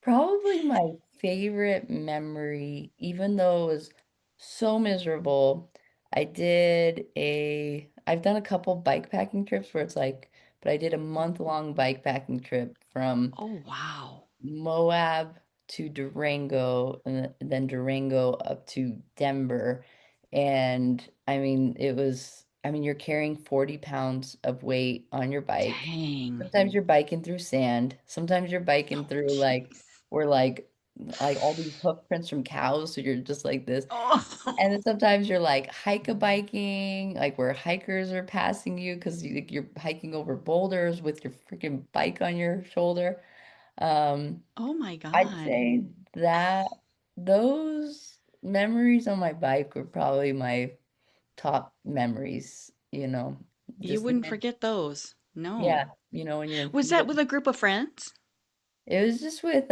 Speaker 2: probably my favorite memory, even though it was so miserable, I've done a couple bike packing trips where it's like, but I did a month-long bike packing trip from
Speaker 1: Oh, wow.
Speaker 2: Moab to Durango and then Durango up to Denver. And I mean, you're carrying 40 pounds of weight on your bike.
Speaker 1: Dang.
Speaker 2: Sometimes you're biking through sand. Sometimes you're biking
Speaker 1: Oh,
Speaker 2: through
Speaker 1: jeez.
Speaker 2: where like all these hoof prints from cows. So you're just like this. And then
Speaker 1: Oh.
Speaker 2: sometimes you're like hike a biking, like where hikers are passing you because you're hiking over boulders with your freaking bike on your shoulder. Um,
Speaker 1: Oh my
Speaker 2: I'd
Speaker 1: God.
Speaker 2: say that those memories on my bike were probably my top memories,
Speaker 1: You
Speaker 2: just
Speaker 1: wouldn't forget those. No.
Speaker 2: yeah, when you're in
Speaker 1: Was
Speaker 2: heat
Speaker 1: that
Speaker 2: of
Speaker 1: with a group of friends?
Speaker 2: it was just with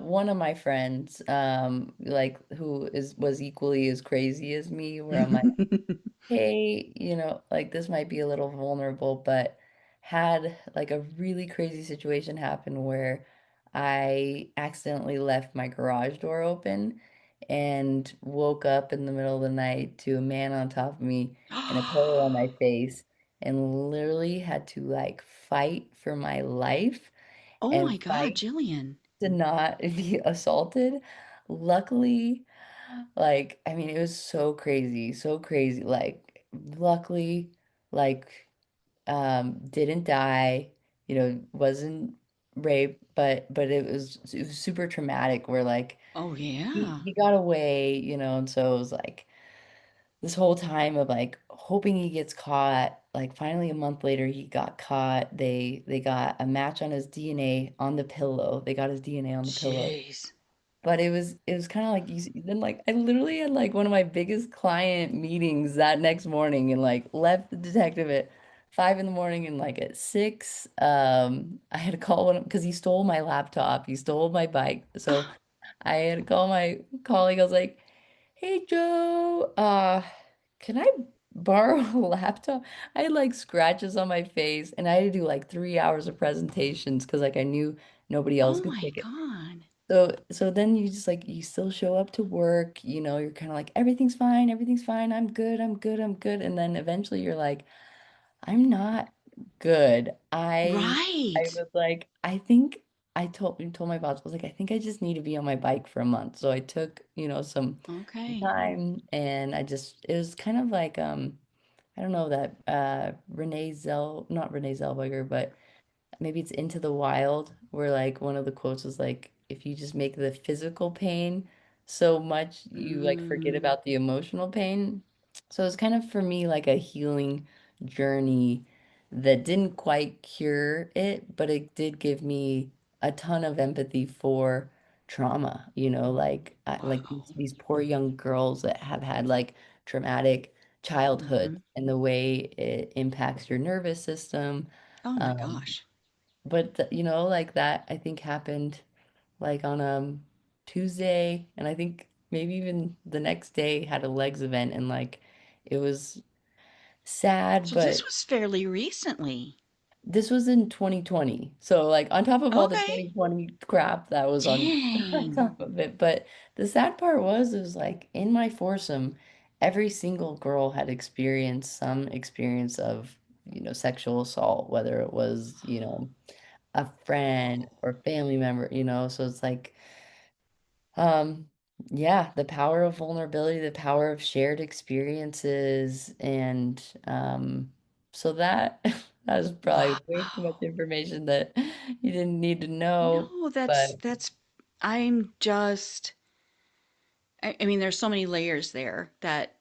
Speaker 2: one of my friends, like who was equally as crazy as me, where I'm like, hey, like this might be a little vulnerable, but had like a really crazy situation happen where I accidentally left my garage door open and woke up in the middle of the night to a man on top of me and a pillow on my face and literally had to like fight for my life
Speaker 1: Oh my
Speaker 2: and
Speaker 1: God,
Speaker 2: fight
Speaker 1: Jillian.
Speaker 2: to not be assaulted. Luckily, like, I mean, it was so crazy, so crazy. Like, luckily, like, didn't die, wasn't raped, but it was super traumatic where like
Speaker 1: Oh
Speaker 2: he,
Speaker 1: yeah.
Speaker 2: he got away, and so it this whole time of like hoping he gets caught. Like finally a month later he got caught. They got a match on his DNA on the pillow. They got his DNA on the pillow.
Speaker 1: Jeez.
Speaker 2: But it was kind of like then like I literally had like one of my biggest client meetings that next morning and like left the detective at 5 in the morning and like at 6 I had to call one because he stole my laptop. He stole my bike. So I had to call my colleague. I was like, "Hey Joe, can I borrow a laptop?" I had like scratches on my face and I had to do like 3 hours of presentations because like I knew nobody else
Speaker 1: Oh
Speaker 2: could
Speaker 1: my
Speaker 2: take it.
Speaker 1: God.
Speaker 2: So then you just like you still show up to work, you're kind of like everything's fine, I'm good, I'm good, I'm good. And then eventually you're like, I'm not good. I
Speaker 1: Right.
Speaker 2: was like, I think I told my boss, I was like, I think I just need to be on my bike for a month. So I took, some
Speaker 1: Okay.
Speaker 2: time and it was kind of like I don't know that not Renee Zellweger, but maybe it's Into the Wild, where like one of the quotes is like, if you just make the physical pain so much, you like forget
Speaker 1: Mm.
Speaker 2: about the emotional pain. So it's kind of for me like a healing journey that didn't quite cure it, but it did give me a ton of empathy for trauma, like these,
Speaker 1: Wow.
Speaker 2: these poor young girls that have had like traumatic childhood
Speaker 1: Hmm.
Speaker 2: and the way it impacts your nervous system.
Speaker 1: Oh my
Speaker 2: Um,
Speaker 1: gosh.
Speaker 2: but like that I think happened like on Tuesday and I think maybe even the next day had a legs event and like it was sad,
Speaker 1: So this
Speaker 2: but
Speaker 1: was fairly recently.
Speaker 2: this was in 2020. So like on top of all the
Speaker 1: Okay.
Speaker 2: 2020 crap that was on
Speaker 1: Dang.
Speaker 2: top of it. But the sad part was it was like in my foursome, every single girl had experienced some experience of, sexual assault, whether it was, a friend or family member, so it's like um yeah, the power of vulnerability, the power of shared experiences and so that that was probably way too much
Speaker 1: Wow.
Speaker 2: information that you didn't need to know,
Speaker 1: No,
Speaker 2: but
Speaker 1: I'm just, I mean, there's so many layers there that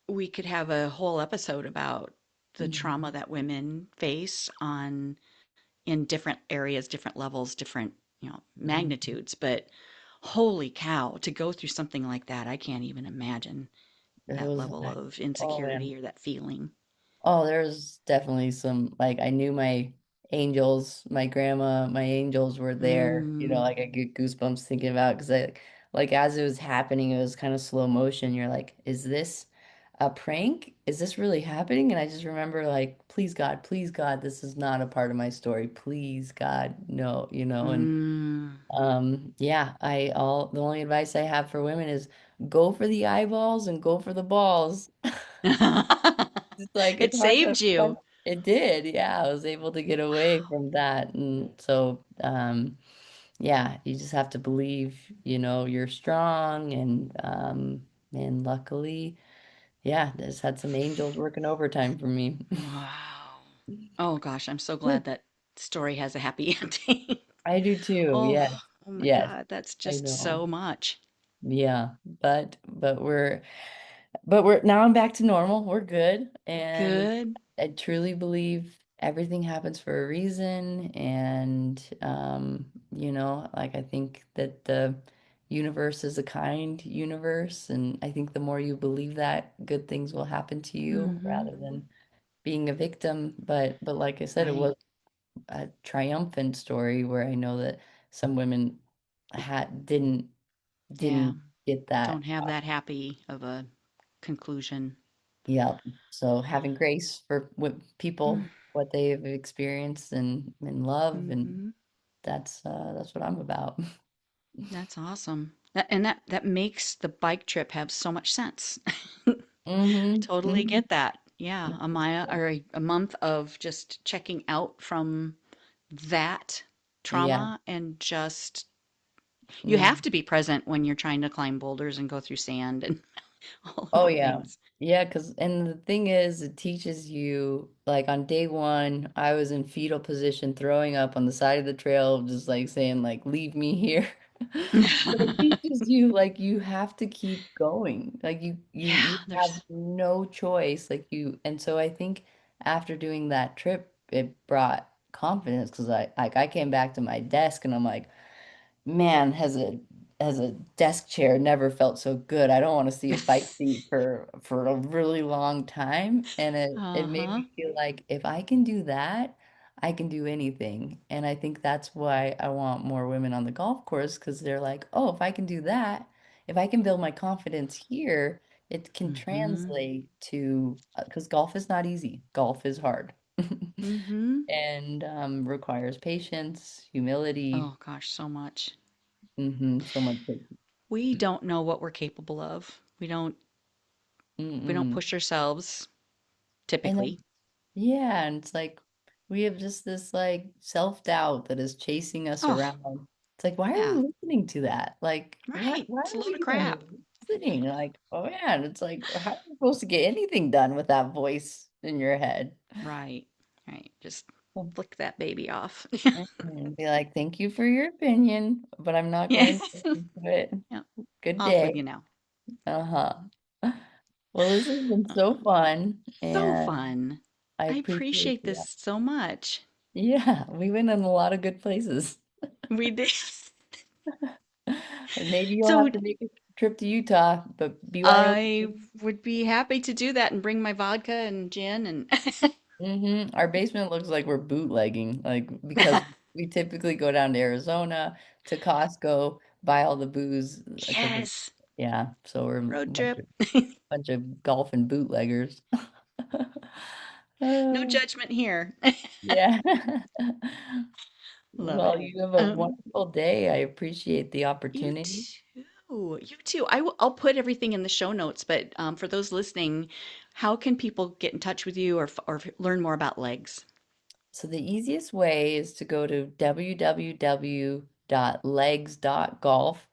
Speaker 1: we could have a whole episode about the trauma
Speaker 2: mhm,
Speaker 1: that women face on in different areas, different levels, different,
Speaker 2: mhm.
Speaker 1: magnitudes. But holy cow, to go through something like that, I can't even imagine
Speaker 2: It
Speaker 1: that
Speaker 2: was
Speaker 1: level of
Speaker 2: oh man.
Speaker 1: insecurity or that feeling.
Speaker 2: Oh, there's definitely some like I knew my angels, my grandma, my angels were there.
Speaker 1: Mm.
Speaker 2: Like I get goosebumps thinking about because like as it was happening, it was kind of slow motion. You're like, is this a prank? Is this really happening? And I just remember like, please God, this is not a part of my story. Please God, no, and
Speaker 1: Mm.
Speaker 2: yeah, the only advice I have for women is go for the eyeballs and go for the balls. It's like
Speaker 1: It
Speaker 2: it's hard to
Speaker 1: saved you.
Speaker 2: it did. Yeah, I was able to get away from that. And so yeah, you just have to believe, you're strong and luckily, yeah, there's had some angels working overtime for me.
Speaker 1: Wow. Oh gosh, I'm so
Speaker 2: Yeah,
Speaker 1: glad that story has a happy ending.
Speaker 2: I do too.
Speaker 1: Oh,
Speaker 2: Yes.
Speaker 1: oh my
Speaker 2: Yes,
Speaker 1: God, that's
Speaker 2: I
Speaker 1: just
Speaker 2: know.
Speaker 1: so much.
Speaker 2: Yeah, but we're now I'm back to normal. We're good. And
Speaker 1: Good.
Speaker 2: I truly believe everything happens for a reason. And, like I think that the universe is a kind universe. And I think the more you believe that, good things will happen to you
Speaker 1: Mm-hmm.
Speaker 2: rather than being a victim. But like I said, it
Speaker 1: Right.
Speaker 2: was a triumphant story where I know that some women had
Speaker 1: Yeah.
Speaker 2: didn't get that.
Speaker 1: Don't have that happy of a conclusion.
Speaker 2: Yeah. So having grace for what
Speaker 1: Mm.
Speaker 2: people, what they've experienced and love, and
Speaker 1: Mm-hmm.
Speaker 2: that's what I'm about.
Speaker 1: That's awesome. And that makes the bike trip have so much sense.
Speaker 2: Mm-hmm.
Speaker 1: Totally
Speaker 2: Mm-hmm.
Speaker 1: get that. Yeah, a mile or a month of just checking out from that
Speaker 2: Yeah.
Speaker 1: trauma and just you have
Speaker 2: Mm.
Speaker 1: to be present when you're trying to climb boulders and go through sand and all of
Speaker 2: Oh
Speaker 1: the
Speaker 2: yeah.
Speaker 1: things.
Speaker 2: Yeah, and the thing is, it teaches you, like on day one, I was in fetal position, throwing up on the side of the trail, just like saying, like, leave me here. But it teaches you like you have to keep going. Like you
Speaker 1: Yeah,
Speaker 2: have
Speaker 1: there's
Speaker 2: no choice. And so I think after doing that trip, it brought confidence because I came back to my desk and I'm like, man, has a desk chair never felt so good. I don't want to see a bike seat for a really long time. And it made
Speaker 1: uh-huh.
Speaker 2: me feel like if I can do that, I can do anything. And I think that's why I want more women on the golf course because they're like, oh, if I can do that, if I can build my confidence here, it can
Speaker 1: Mm-hmm.
Speaker 2: translate to because golf is not easy. Golf is hard.
Speaker 1: Mm-hmm.
Speaker 2: And requires patience, humility,
Speaker 1: Oh gosh, so much.
Speaker 2: so much.
Speaker 1: We don't know what we're capable of. We don't
Speaker 2: Mm-mm.
Speaker 1: push ourselves
Speaker 2: And
Speaker 1: typically.
Speaker 2: then, yeah, and it's like we have just this like self-doubt that is chasing us
Speaker 1: Oh,
Speaker 2: around. It's like, why are we
Speaker 1: yeah.
Speaker 2: listening to that? Like,
Speaker 1: Right.
Speaker 2: why
Speaker 1: It's a
Speaker 2: are
Speaker 1: load
Speaker 2: we
Speaker 1: of crap.
Speaker 2: even listening? Like, oh man, it's like, how are you supposed to get anything done with that voice in your head?
Speaker 1: Right. Right. Just flick that baby off.
Speaker 2: And be like, thank you for your opinion, but I'm not
Speaker 1: Yeah.
Speaker 2: going to listen to it.
Speaker 1: Yeah.
Speaker 2: Good
Speaker 1: Off with
Speaker 2: day.
Speaker 1: you now.
Speaker 2: Uh-huh. Well, this has been so
Speaker 1: Uh,
Speaker 2: fun,
Speaker 1: so
Speaker 2: and
Speaker 1: fun.
Speaker 2: I
Speaker 1: I
Speaker 2: appreciate
Speaker 1: appreciate
Speaker 2: you.
Speaker 1: this so much.
Speaker 2: Yeah, we went in a lot of good places.
Speaker 1: We did.
Speaker 2: And maybe you'll
Speaker 1: So
Speaker 2: have to make a trip to Utah, but
Speaker 1: I
Speaker 2: BYOB.
Speaker 1: would be happy to do that and bring my vodka and gin and
Speaker 2: Our basement looks like we're bootlegging, like because we typically go down to Arizona to Costco, buy all the booze because
Speaker 1: yes,
Speaker 2: yeah, so we're a
Speaker 1: road
Speaker 2: bunch
Speaker 1: trip.
Speaker 2: of bunch of golf and bootleggers.
Speaker 1: No
Speaker 2: Uh,
Speaker 1: judgment here.
Speaker 2: yeah.
Speaker 1: Love
Speaker 2: Well,
Speaker 1: it.
Speaker 2: you have a
Speaker 1: Um,
Speaker 2: wonderful day. I appreciate the
Speaker 1: you
Speaker 2: opportunity.
Speaker 1: too. You too. I'll put everything in the show notes, but for those listening, how can people get in touch with you or learn more about legs?
Speaker 2: So the easiest way is to go to www.legs.golf.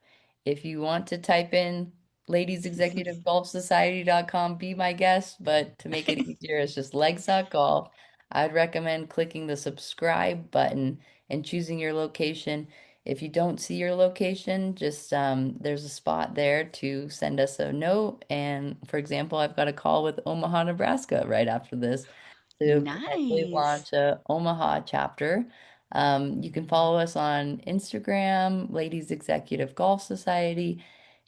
Speaker 2: If you want to type in ladiesexecutivegolfsociety.com, be my guest, but to make it easier, it's just legs.golf. I'd recommend clicking the subscribe button and choosing your location. If you don't see your location, just there's a spot there to send us a note. And for example, I've got a call with Omaha, Nebraska right after this to potentially
Speaker 1: Nice.
Speaker 2: launch a Omaha chapter. You can follow us on Instagram, Ladies Executive Golf Society,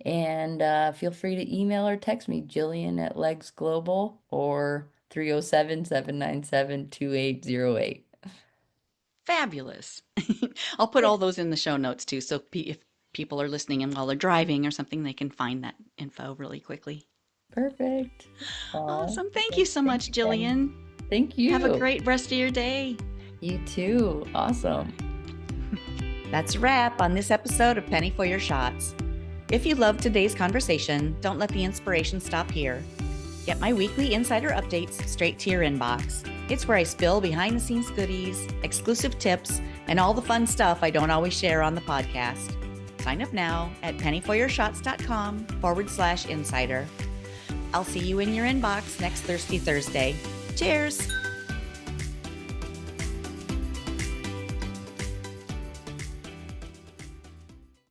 Speaker 2: and feel free to email or text me, Jillian at Legs Global or 307-797-2808.
Speaker 1: Fabulous. I'll put
Speaker 2: Yeah,
Speaker 1: all those in the show notes too, so if people are listening and while they're driving or something, they can find that info really quickly.
Speaker 2: perfect. Oh,
Speaker 1: Awesome. Thank you
Speaker 2: well,
Speaker 1: so
Speaker 2: thank
Speaker 1: much,
Speaker 2: you, Penny.
Speaker 1: Jillian.
Speaker 2: Thank
Speaker 1: Have a
Speaker 2: you.
Speaker 1: great rest of your day.
Speaker 2: You too. Awesome.
Speaker 1: That's a wrap on this episode of Penny for Your Shots. If you loved today's conversation, don't let the inspiration stop here. Get my weekly insider updates straight to your inbox. It's where I spill behind the scenes goodies, exclusive tips, and all the fun stuff I don't always share on the podcast. Sign up now at pennyforyourshots.com/insider. I'll see you in your inbox next Thirsty Thursday. Cheers!